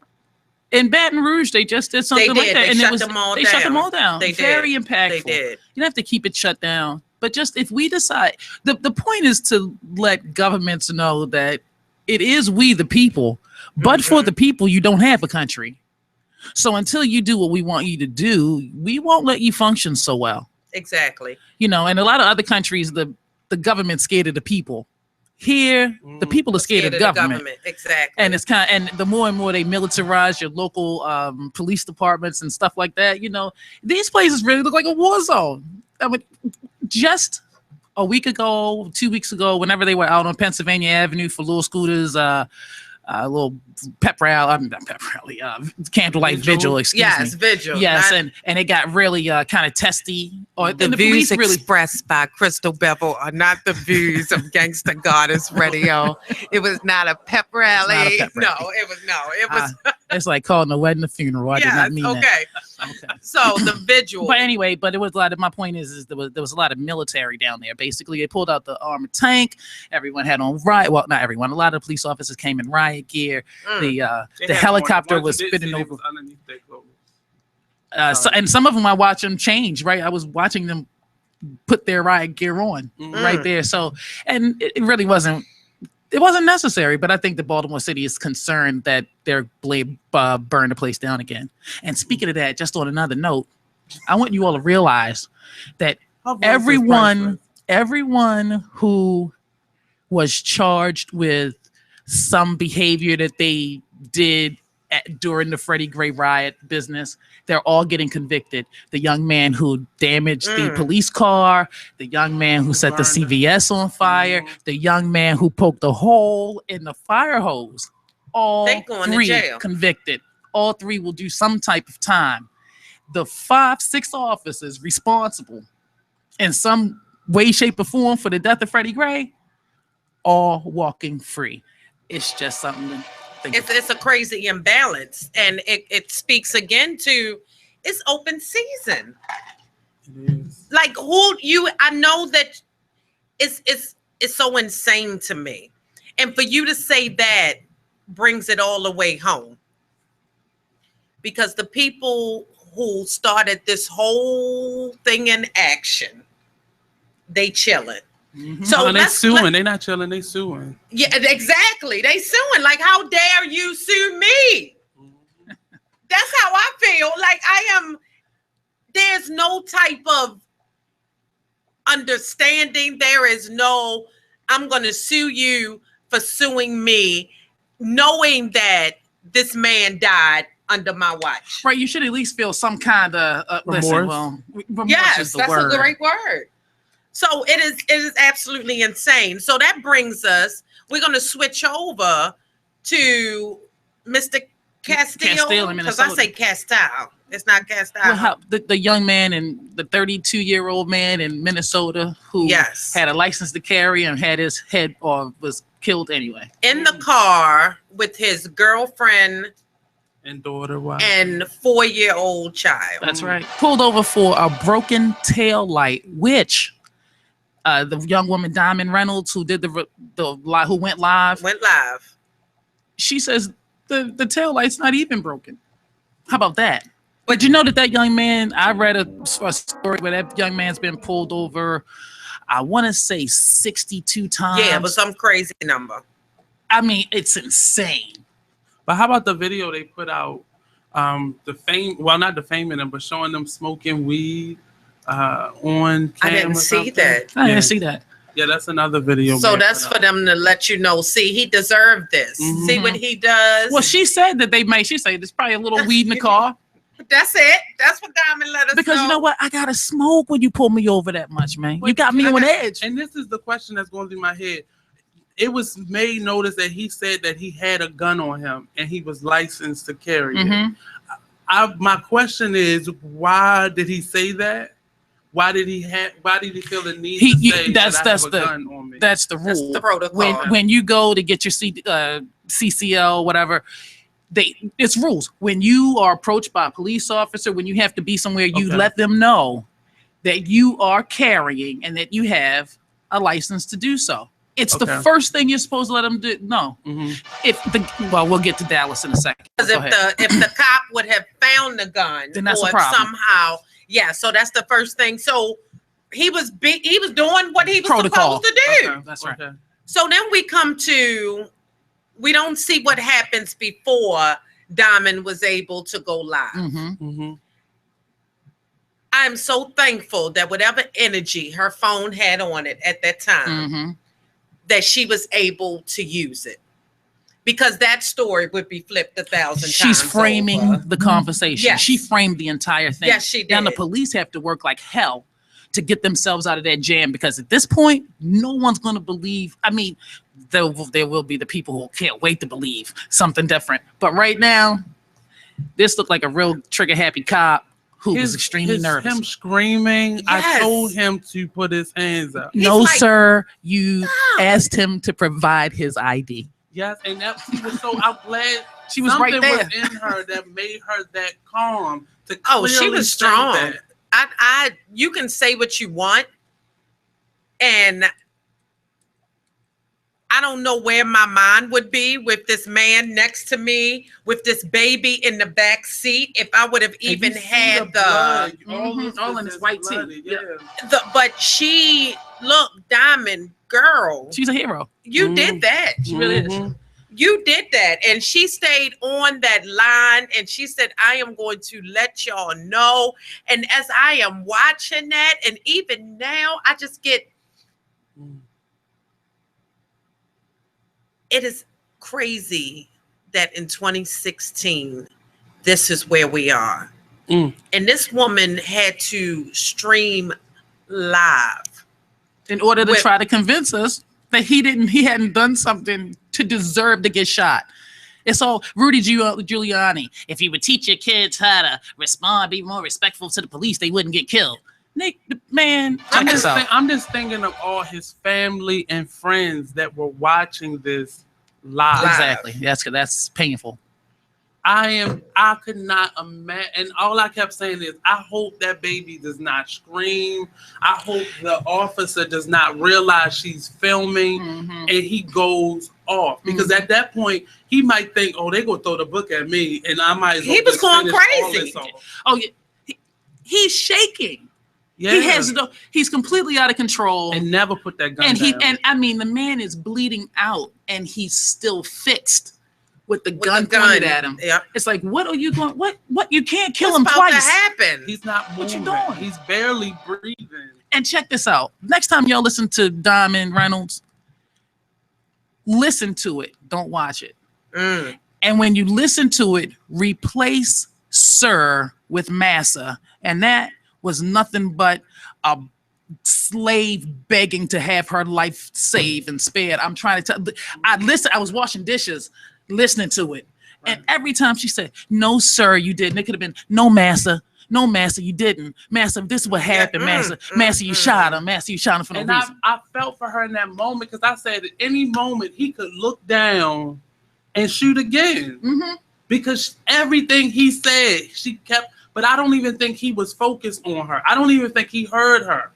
in Baton Rouge. They just did something like that. They shut them all down. They very impactful. They did. You don't have to keep it shut down. But just if we decide, the point is to let governments know that it is we the people, but for the people, you don't have a country. So until you do what we want you to do, we won't let you function so well. Exactly. You know, and a lot of other countries, the government's scared of the people. Here, the people are scared of the government. Exactly. And it's and the more and more they militarize your local police departments and stuff like that, you know, these places really look like a war zone. I mean, just a week ago, 2 weeks ago, whenever they were out on Pennsylvania Avenue for little scooters, a little candlelight vigil, excuse me. Vigil. Yes, and it got really kind of testy. Or the views expressed by Crystal Bevel are not the views of Gangsta Goddess Radio. It was not a pep rally. No, it was. It's like calling a wedding a funeral. I did not mean that. Okay. So the vigil. But anyway, it was a lot of, my point is there was a lot of military down there. Basically, they pulled out the armored tank. Everyone had on riot. Well, not everyone. A lot of the police officers came in riot gear. The helicopter was spinning over. And some of them I watch them change. Right, I was watching them put their riot gear on right there. So, and it really wasn't. It wasn't necessary, but I think the Baltimore City is concerned that they're burn the place down again. And speaking of that, just on another note, I want you all to realize that everyone who was charged with some behavior that they did during the Freddie Gray riot business, they're all getting convicted. The young man who damaged the police car, the young man who set the CVS on fire, the young man who poked a hole in the fire hose. All three convicted. All three will do some type of time. The 5-6 officers responsible in some way, shape, or form for the death of Freddie Gray, all walking free. It's just something to think about. It's a crazy imbalance, and it speaks again to it's open season. It is. Like I know that it's so insane to me, and for you to say that brings it all the way home, because the people who started this whole thing in action, they chilling. Mm-hmm. So they suing. They not chilling. They suing. Yeah, exactly. They suing. Like, how dare you sue me? That's how I feel. Like there's no type of understanding. There is no, I'm going to sue you for suing me, knowing that this man died under my watch. Right. You should at least feel some kind of remorse. Yes, that's a great word. So it is absolutely insane. So that brings us, we're going to switch over to Mr. Castile, because I say Castile. It's not Castile. Well, the young man and the 32-year-old man in Minnesota who had a license to carry and had his head or was killed anyway. In the car with his girlfriend and daughter and 4-year-old child. That's right. Pulled over for a broken tail light, which the young woman Diamond Reynolds, who did who went live. She says the tail light's not even broken. How about that? But you know that young man, I read a story where that young man's been pulled over, I want to say 62 times. Yeah, it was some crazy number. I mean, it's insane. But how about the video they put out? Not defaming them, but showing them smoking weed on camera. I didn't see that. I didn't see that. Yeah, that's another video. So that's for them to let you know, see, he deserved this. Mm-hmm. See what he does. Well, she said that she said there's probably a little weed in the car. That's it. That's what Diamond let us know. Because you know what? I got to smoke when you pull me over that much, man. You got me on edge. And this is the question that's going through my head. It was made notice that he said that he had a gun on him and he was licensed to carry it. My question is, why did he say that? Why did he feel the need to say that I have a gun on me? That's the rule. That's the protocol. When you go to get your CCL, whatever, it's rules. When you are approached by a police officer, when you have to be somewhere, you let them know that you are carrying and that you have a license to do so. It's the first thing you're supposed to let them do. No. We'll get to Dallas in a second. Because if the cop would have found the gun, then that's or a problem. Somehow, so that's the first thing. So he was doing what he was supposed to do. Okay, that's right. Okay. So then we come to, we don't see what happens before Diamond was able to go live. I'm so thankful that whatever energy her phone had on it at that time, that she was able to use it, because that story would be flipped 1,000 times. She's framing the conversation. Yes. She framed the entire thing. Yes, she did. Now the police have to work like hell to get themselves out of that jam, because at this point, no one's going to believe. I mean, there will be the people who can't wait to believe something different. But right now, this looked like a real trigger-happy cop who was extremely nervous. Him screaming. Yes. I told him to put his hands up. No, sir. You asked him to provide his ID. Yes, and she was so. I'm glad she was right there. Was in her that made her that calm. She was strong. You can say what you want, and I don't know where my mind would be with this man next to me, with this baby in the back seat. If I would have even had blood, all in this white tee. Yeah. But she, look, Diamond girl. She's a hero. You did that. She really is. You did that. And she stayed on that line and she said, I am going to let y'all know. And as I am watching that, and even now, I just get, it is crazy that in 2016, this is where we are. And this woman had to stream live in order to try to convince us that he hadn't done something to deserve to get shot. It's all Rudy Giuliani. If you would teach your kids how to respond, be more respectful to the police, they wouldn't get killed. Nick, man, I'm just thinking of all his family and friends that were watching this live. Exactly. That's painful. I could not imagine, and all I kept saying is, I hope that baby does not scream. I hope the officer does not realize she's filming and he goes off. Because at that point, he might think, oh, they're going to throw the book at me, and I might as well. He was going crazy. Oh, yeah. He's shaking. Yeah. He's completely out of control. And never put that gun down. And I mean, the man is bleeding out, and he's still fixed. With the gun pointed at him. Yep. It's like, what are you going? What? You can't kill What's him about twice. to happen? He's not moving. What you doing? He's barely breathing. And check this out. Next time y'all listen to Diamond Reynolds, listen to it. Don't watch it. And when you listen to it, replace Sir with Massa. And that was nothing but a slave begging to have her life saved and spared. I'm trying to tell. I was washing dishes, listening to it. And every time she said, no, sir, you didn't. It could have been, no, Massa, you didn't. Massa, this is what happened, Massa. Massa, you shot him. Massa, you shot him for no reason. I felt for her in that moment because I said at any moment he could look down and shoot again. Because everything he said, she kept, but I don't even think he was focused on her. I don't even think he heard her.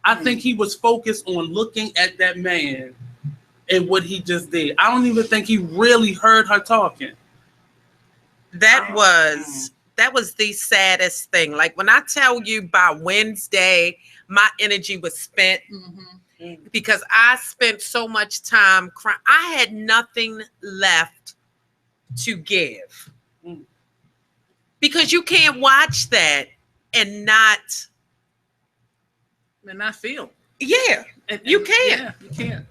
I think he was focused on looking at that man and what he just did. I don't even think he really heard her talking. That was the saddest thing. Like when I tell you by Wednesday, my energy was spent because I spent so much time crying. I had nothing left to give. Because you can't watch that and not feel. Yeah, you can. Yeah, you can.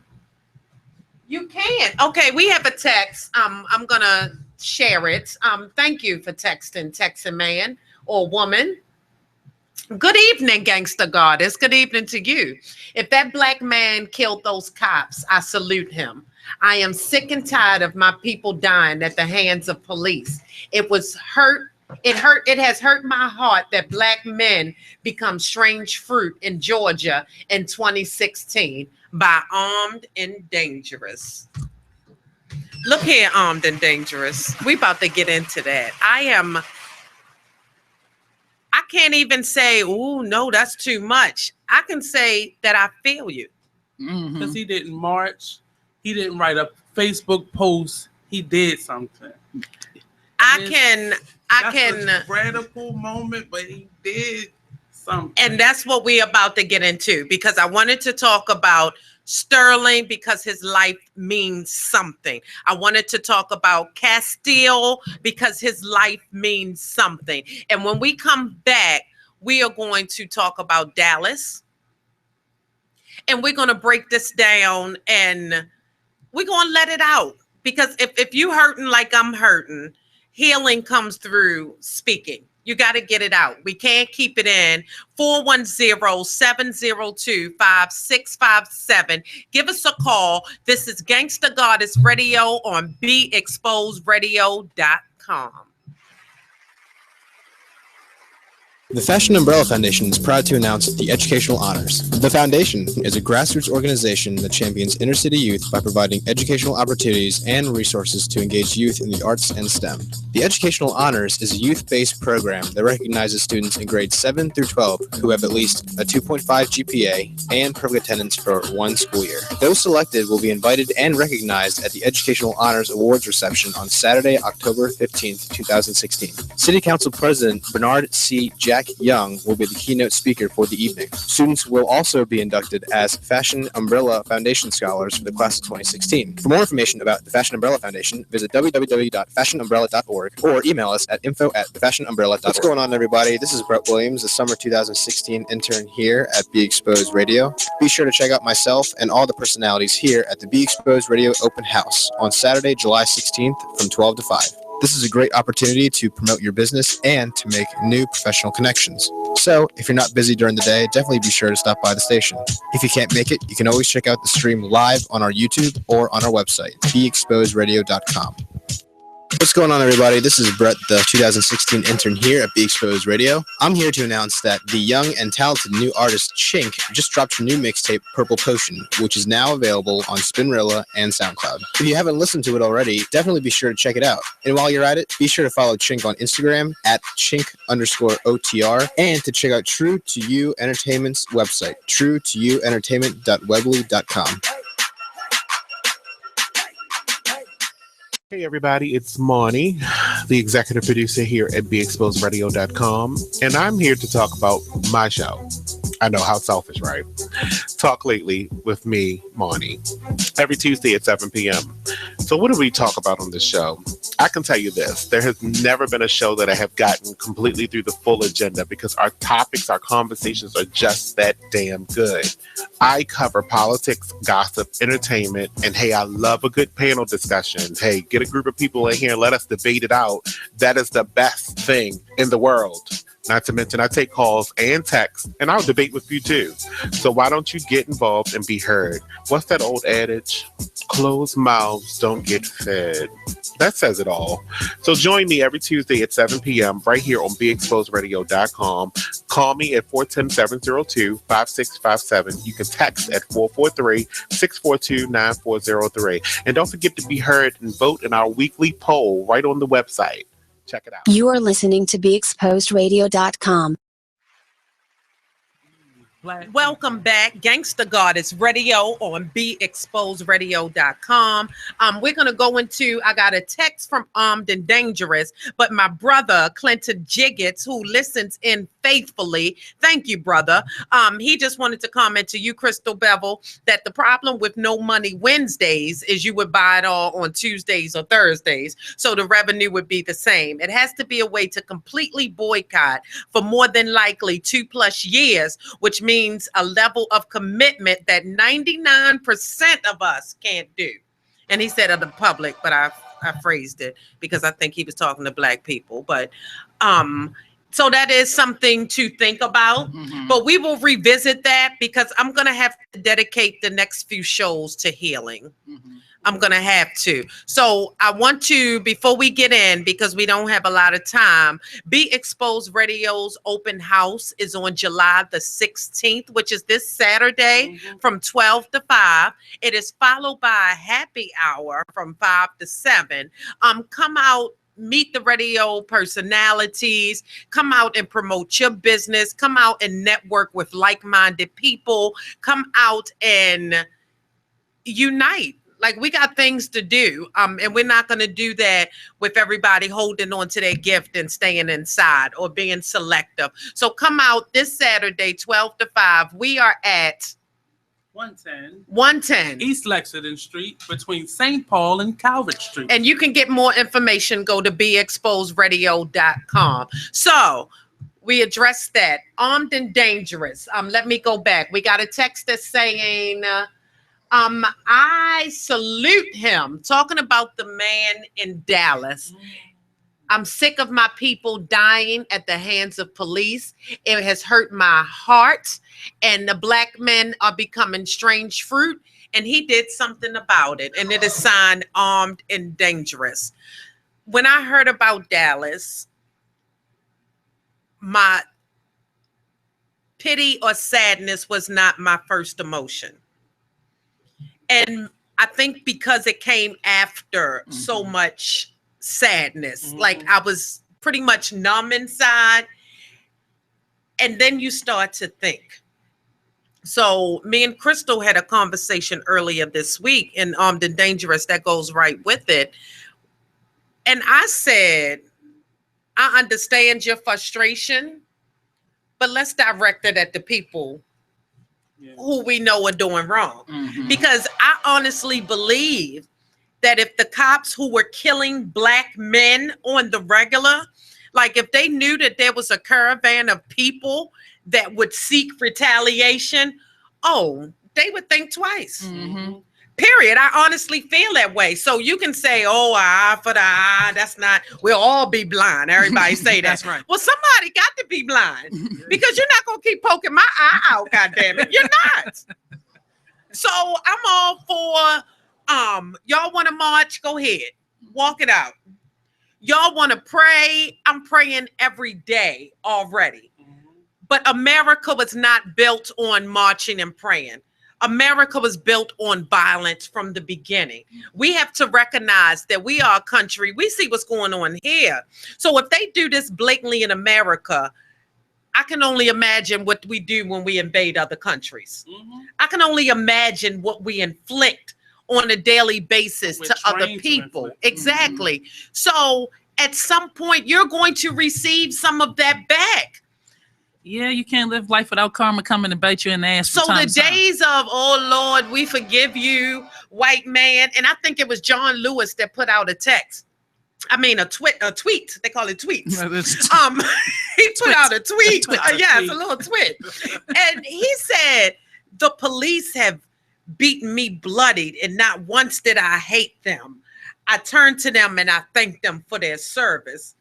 You can. Okay, we have a text. I'm gonna share it. Thank you for texting man or woman. Good evening, Gangsta Goddess. Good evening to you. If that black man killed those cops, I salute him. I am sick and tired of my people dying at the hands of police. It has hurt my heart that black men become strange fruit in Georgia in 2016 by Armed and Dangerous. Look here, Armed and Dangerous. We about to get into that. I can't even say, oh, no, that's too much. I can say that I feel you. Because he didn't march. He didn't write a Facebook post. He did something. I can a radical moment, but he did something. And that's what we're about to get into, because I wanted to talk about Sterling because his life means something. I wanted to talk about Castile because his life means something. And when we come back, we are going to talk about Dallas. And we're going to break this down and we're going to let it out. Because if you hurting like I'm hurting, healing comes through speaking. You got to get it out. We can't keep it in. 410-702-5657. Give us a call. This is Gangsta Goddess Radio on BeExposedRadio.com. The Fashion Umbrella Foundation is proud to announce the Educational Honors. The Foundation is a grassroots organization that champions inner-city youth by providing educational opportunities and resources to engage youth in the arts and STEM. The Educational Honors is a youth-based program that recognizes students in grades 7 through 12 who have at least a 2.5 GPA and perfect attendance for one school year. Those selected will be invited and recognized at the Educational Honors Awards reception on Saturday, October 15th, 2016. City Council President Bernard C. Jack Young will be the keynote speaker for the evening. Students will also be inducted as Fashion Umbrella Foundation Scholars for the class of 2016. For more information about the Fashion Umbrella Foundation, visit www.fashionumbrella.org or email us at info@thefashionumbrella.org. What's going on, everybody? This is Brett Williams, the summer 2016 intern here at Be Exposed Radio. Be sure to check out myself and all the personalities here at the Be Exposed Radio Open House on Saturday, July 16th from 12 to 5. This is a great opportunity to promote your business and to make new professional connections. So, if you're not busy during the day, definitely be sure to stop by the station. If you can't make it, you can always check out the stream live on our YouTube or on our website, beexposedradio.com. What's going on, everybody? This is Brett, the 2016 intern here at Be Exposed Radio. I'm here to announce that the young and talented new artist Chink just dropped her new mixtape, Purple Potion, which is now available on Spinrilla and SoundCloud. If you haven't listened to it already, definitely be sure to check it out. And while you're at it, be sure to follow Chink on Instagram at Chink_OTR and to check out True to You Entertainment's website, truetoyouentertainment.weebly.com. Hey everybody, it's Monty, the executive producer here at BeExposedRadio.com, and I'm here to talk about my show. I know, how selfish, right? Talk Lately with me, Monty, every Tuesday at 7 p.m. So what do we talk about on this show? I can tell you this, there has never been a show that I have gotten completely through the full agenda because our topics, our conversations are just that damn good. I cover politics, gossip, entertainment, and hey, I love a good panel discussion. Hey, get a group of people in here and let us debate it out. That is the best thing in the world. Not to mention, I take calls and texts, and I'll debate with you too. So why don't you get involved and be heard? What's that old adage? Closed mouths don't get fed. That says it all. So join me every Tuesday at 7 p.m. right here on BeExposedRadio.com. Call me at 410-702-5657. You can text at 443-642-9403. And don't forget to be heard and vote in our weekly poll right on the website. Check it out. You are listening to BeExposedRadio.com. Welcome back, Gangsta Goddess Radio on BeExposedRadio.com. We're going to go into, I got a text from Armed and Dangerous, but my brother, Clinton Jiggetts, who listens in faithfully, thank you, brother. He just wanted to comment to you, Crystal Bevel, that the problem with No Money Wednesdays is you would buy it all on Tuesdays or Thursdays, so the revenue would be the same. It has to be a way to completely boycott for more than likely 2+ years, which means a level of commitment that 99% of us can't do. And he said of the public, but I phrased it because I think he was talking to Black people. But so that is something to think about. Mm-hmm. But we will revisit that because I'm going to have to dedicate the next few shows to healing. Mm-hmm. I'm going to have to. So I want to, before we get in, because we don't have a lot of time, Be Exposed Radio's open house is on July the 16th, which is this Saturday from 12 to 5. It is followed by a happy hour from 5 to 7. Come out, meet the radio personalities, come out and promote your business, come out and network with like-minded people, come out and unite. Like, we got things to do, and we're not going to do that with everybody holding on to their gift and staying inside or being selective. So come out this Saturday, 12 to 5. We are at 110 East Lexington Street between St. Paul and Calvert Street. And you can get more information, go to BeExposedRadio.com. So we addressed that. Armed and Dangerous. Let me go back. We got a text that's saying... I salute him, talking about the man in Dallas. I'm sick of my people dying at the hands of police. It has hurt my heart, and the Black men are becoming strange fruit, and he did something about it, and it is signed Armed and Dangerous. When I heard about Dallas, my pity or sadness was not my first emotion. And I think because it came after so much sadness, like I was pretty much numb inside. And then you start to think. So me and Crystal had a conversation earlier this week, and the dangerous that goes right with it. And I said, I understand your frustration, but let's direct it at the people who we know are doing wrong. Because I honestly believe that if the cops who were killing Black men on the regular, like if they knew that there was a caravan of people that would seek retaliation, they would think twice. Period. I honestly feel that way. So you can say, eye for the eye. That's not, we'll all be blind. Everybody say that. That's right. Well, somebody got to be blind because you're not going to keep poking my eye out, goddammit. You're not. So I'm all for, y'all want to march? Go ahead. Walk it out. Y'all want to pray? I'm praying every day already. But America was not built on marching and praying. America was built on violence from the beginning. We have to recognize that we are a country. We see what's going on here. So if they do this blatantly in America, I can only imagine what we do when we invade other countries. I can only imagine what we inflict on a daily basis to other people. Exactly. So at some point, you're going to receive some of that back. Yeah, you can't live life without karma coming to bite you in the ass. So the days of, oh Lord, we forgive you, white man. And I think it was John Lewis that put out a text. I mean, a tweet. They call it tweets. He put out a tweet. It's a little tweet. And he said, the police have beaten me bloodied, and not once did I hate them. I turned to them and I thanked them for their service.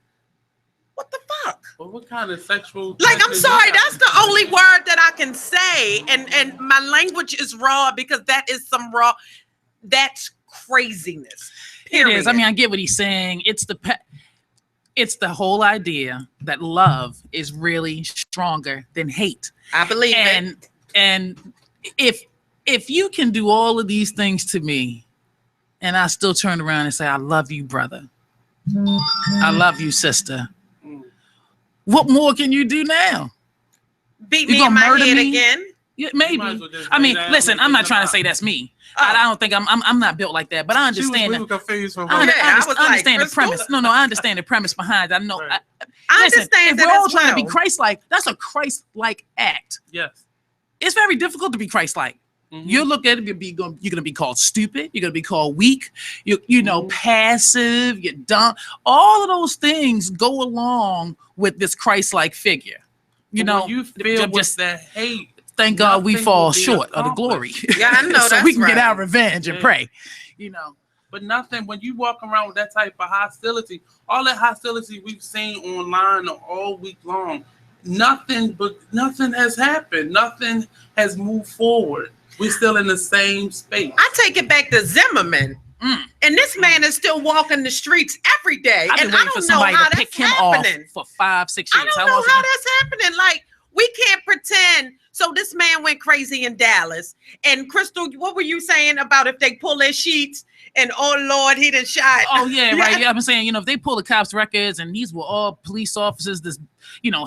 What the fuck? Well, what kind of sexual? Like, I'm sorry, that's the only word that I can say. And my language is raw because that is some raw, that's craziness. Period. It is. I mean, I get what he's saying. It's the whole idea that love is really stronger than hate. I believe it. And if you can do all of these things to me, and I still turn around and say, I love you, brother. I love you, sister. What more can you do now? Beat me in my head again? Yeah, maybe. I mean, listen, I'm not trying to say that's me. I don't think I'm not built like that, but I understand. I understand the premise. No, I understand the premise behind it. I know. I understand. If we're all trying to be Christ-like, that's a Christ-like act. Yes. It's very difficult to be Christ-like. You look at it, you're going to be called stupid. You're going to be called weak. You know, passive. You're dumb. All of those things go along with this Christ-like figure. You know, you feel just that hate. Thank God we fall short of the glory. Yeah, I know. So we can get our revenge and pray. You know. But nothing, when you walk around with that type of hostility, all that hostility we've seen online all week long, nothing has happened. Nothing has moved forward. We're still in the same space. I take it back to Zimmerman. And this man is still walking the streets every day. I've been waiting for somebody to pick him off for 5-6 years. I don't know how that's happening. Like, we can't pretend. So this man went crazy in Dallas. And Crystal, what were you saying about if they pull their sheets and, oh Lord, he done shot? Oh yeah, right. Yeah, I'm saying, if they pull the cops' records and these were all police officers that,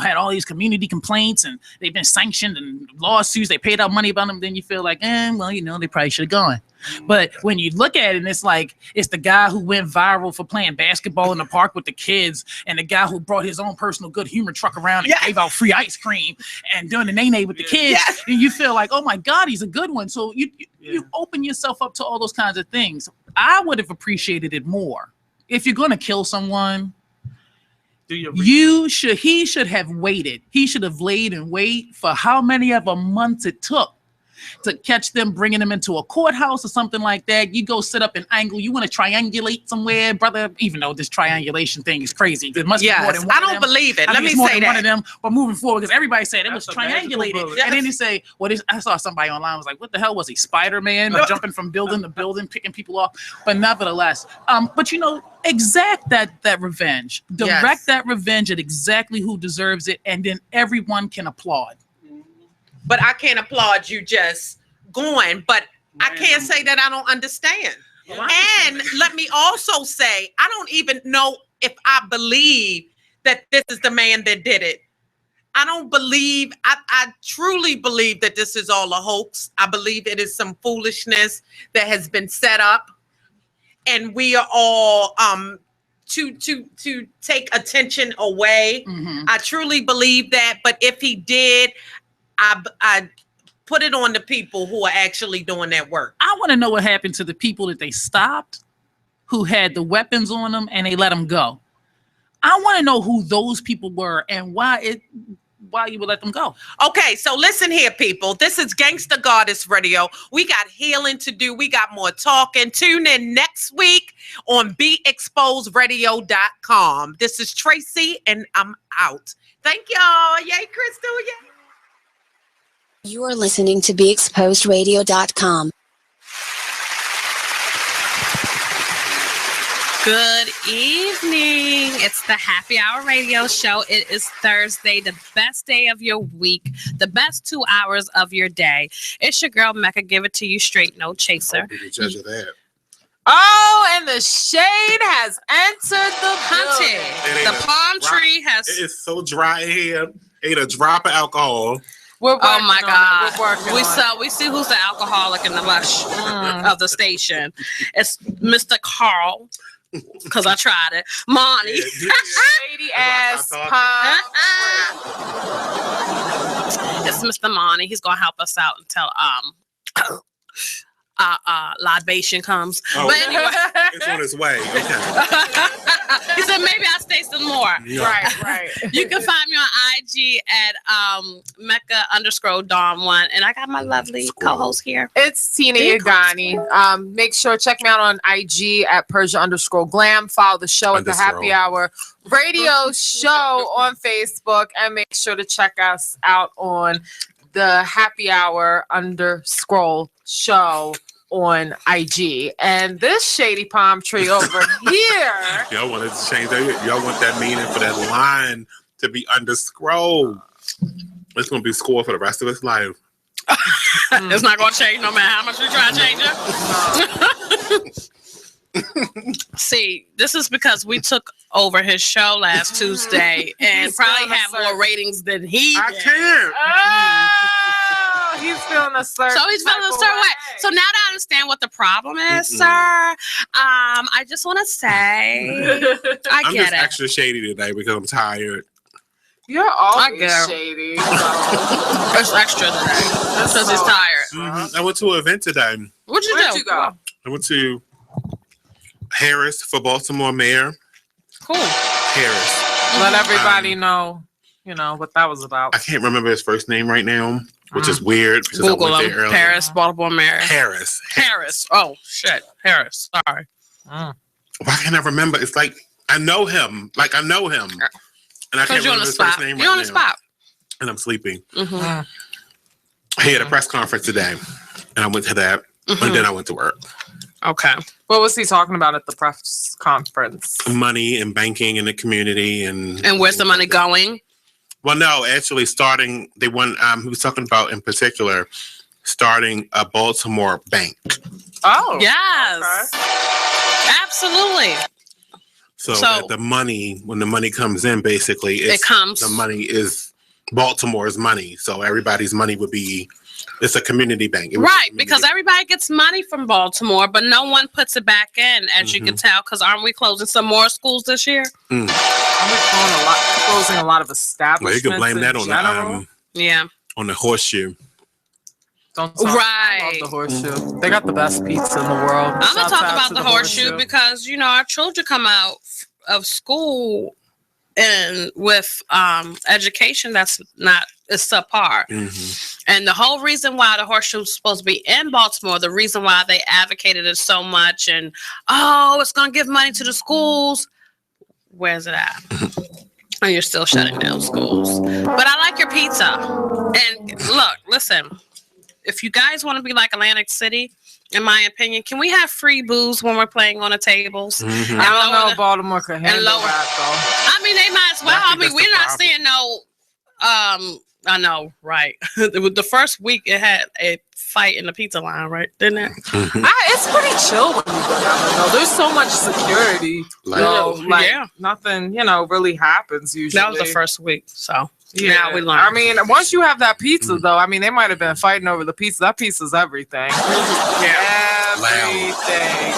had all these community complaints and they've been sanctioned and lawsuits, they paid out money about them, then you feel like, they probably should have gone. But when you look at it, and it's like, it's the guy who went viral for playing basketball in the park with the kids, and the guy who brought his own personal good humor truck around and gave out free ice cream and doing the nay-nay with the kids. And you feel like, oh my God, he's a good one. So you open yourself up to all those kinds of things. I would have appreciated it more. If you're going to kill someone, he should have waited. He should have laid and wait for how many of a months it took to catch them, bringing them into a courthouse or something like that. You go sit up and angle. You want to triangulate somewhere, brother, even though this triangulation thing is crazy. There must be more than one I don't believe it. Let me say that. One of them, but moving forward, because everybody said it was triangulated. And then you say, I saw somebody online was like, what the hell was he, Spider-Man, jumping from building to building, picking people off? But nevertheless, but exact that revenge. Direct that revenge at exactly who deserves it, and then everyone can applaud. but I can't applaud you just going. But I can't say that I don't understand. And let me also say, I don't even know if I believe that this is the man that did it. I don't believe, I truly believe that this is all a hoax. I believe it is some foolishness that has been set up. And we are all to take attention away. I truly believe that. But if he did, I put it on the people who are actually doing that work. I want to know what happened to the people that they stopped, who had the weapons on them, and they let them go. I want to know who those people were and why you would let them go. Okay, so listen here, people. This is Gangsta Goddess Radio. We got healing to do. We got more talking. Tune in next week on BeExposedRadio.com. This is Tracie, and I'm out. Thank y'all. Yay, Crystal. Yay. You are listening to BeExposedRadio.com. Good evening. It's the Happy Hour Radio Show. It is Thursday, the best day of your week, the best 2 hours of your day. It's your girl, Mecca. Give it to you straight, no chaser. Judge of that. Oh, and the shade has entered the building. The palm tree has... It is so dry in here. Ain't a drop of alcohol. Oh my God! We see who's the alcoholic in the mush of the station. It's Mr. Carl, because I tried it. Monty, shady ass pie. It's Mr. Monty. He's gonna help us out until libation comes. Oh, but anyway, it's on its way. Okay. He said maybe I'll stay some more. Yeah. Right. You can find me on IG at Mecca_Dawn1, and I got my lovely co-host here. It's Tina Yagani. Make sure check me out on IG at Persia_Glam. Follow the show at the Happy Hour Radio Show on Facebook, and make sure to check us out on the Happy Hour _show on IG. And this shady palm tree over here. Y'all wanted to change that. Y'all want that meaning for that line to be underscroll. It's gonna be score for the rest of his life. It's not gonna change no matter how much we try to change it. See, this is because we took over his show last Tuesday and probably have more ratings than he did. I can't. He's feeling a certain So he's feeling a certain way. So now that I understand what the problem is, sir, I just want to say I'm get just it. extra shady today because I'm tired. You're always shady. It's extra today because he's tired. I went to an event today. Where'd you go? I went to Harris for Baltimore mayor. Cool. Harris. Let everybody know, what that was about. I can't remember his first name right now, which is weird because Google I went him. there earlier. Paris, Baltimore mayor. Harris. Oh, shit. Harris. Sorry. Why can't I remember? It's like I know him. And I can't remember his first name right now. You're on the spot. And I'm sleeping. Mm-hmm. He had a press conference today, and I went to that, and then I went to work. Okay. What was he talking about at the press conference? Money and banking in the community, and where's the money going? Well, no, actually, he was talking about in particular starting a Baltimore bank. Oh, yes, okay. Absolutely. So that the money, when the money comes in, basically, the money is Baltimore's money. So everybody's money would be. It's a community bank. Right, because everybody gets money from Baltimore, but no one puts it back in, as you can tell, because aren't we closing some more schools this year? Aren't we closing a lot of establishments? Well, you can blame that on on the horseshoe. I love the horseshoe. They got the best pizza in the world. I'm going to talk about the horseshoe because, our children come out of school and with education that's not is subpar. And the whole reason why the horseshoe is supposed to be in Baltimore, the reason why they advocated it so much and, it's going to give money to the schools. Where's it at? And you're still shutting down schools. But I like your pizza. And look, listen, if you guys want to be like Atlantic City, in my opinion, can we have free booze when we're playing on the tables? I don't know if Baltimore could handle that, though. I mean, they might as well. We're not seeing no I know, right? The first week it had a fight in the pizza line, right? Didn't it? It's pretty chill when you go down there, though. There's so much security. Nothing, really happens usually. That was the first week, so now we learned. I mean, once you have that pizza, though, I mean, they might have been fighting over the pizza. That pizza's everything. Everything.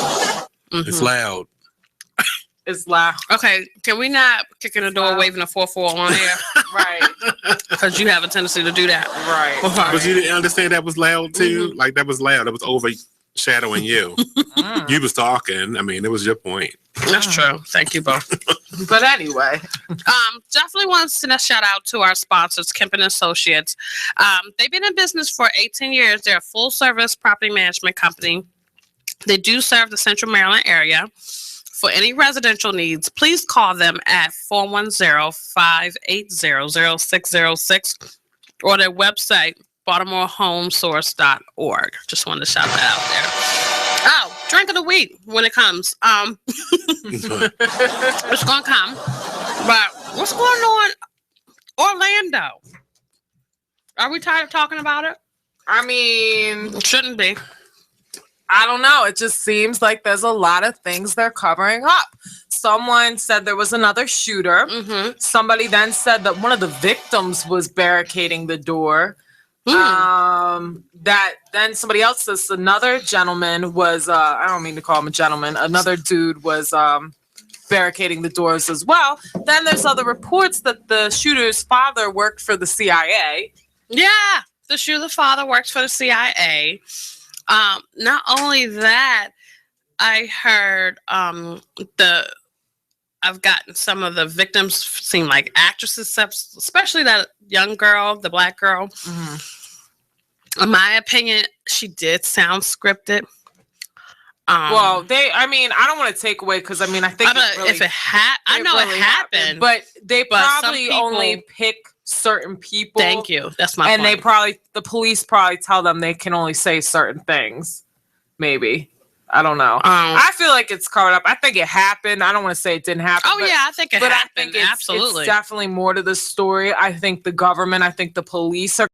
It's loud. It's loud. Okay, can we not kick in the door waving a 4-4 on air? Right. Because you have a tendency to do that. Right. But you didn't understand that was loud too? Like that was loud. That was overshadowing you. You was talking. I mean, it was your point. That's true. Thank you both. But anyway. Definitely want to send a shout out to our sponsors, Kemp & Associates. They've been in business for 18 years. They're a full service property management company. They do serve the Central Maryland area. For any residential needs, please call them at 410-580-0606 or their website, BaltimoreHomeSource.org. Just wanted to shout that out there. Oh, drink of the week when it comes. It's going to come. But what's going on Orlando? Are we tired of talking about it? I mean... It shouldn't be. I don't know. It just seems like there's a lot of things they're covering up. Someone said there was another shooter. Somebody then said that one of the victims was barricading the door. That then somebody else says another gentleman was, I don't mean to call him a gentleman, another dude was barricading the doors as well. Then there's other reports that the shooter's father worked for the CIA. Yeah, the shooter's father works for the CIA. Not only that, I heard I've gotten some of the victims seem like actresses, especially that young girl, the black girl. In my opinion, she did sound scripted. I don't want to take away because I think if it happened, but they probably only pick certain people. Thank you. That's my point. And the police probably tell them they can only say certain things. Maybe. I don't know. I feel like it's covered up. I think it happened. I don't want to say it didn't happen. I think it happened. I think absolutely. It's definitely more to the story. I think the government, I think the police are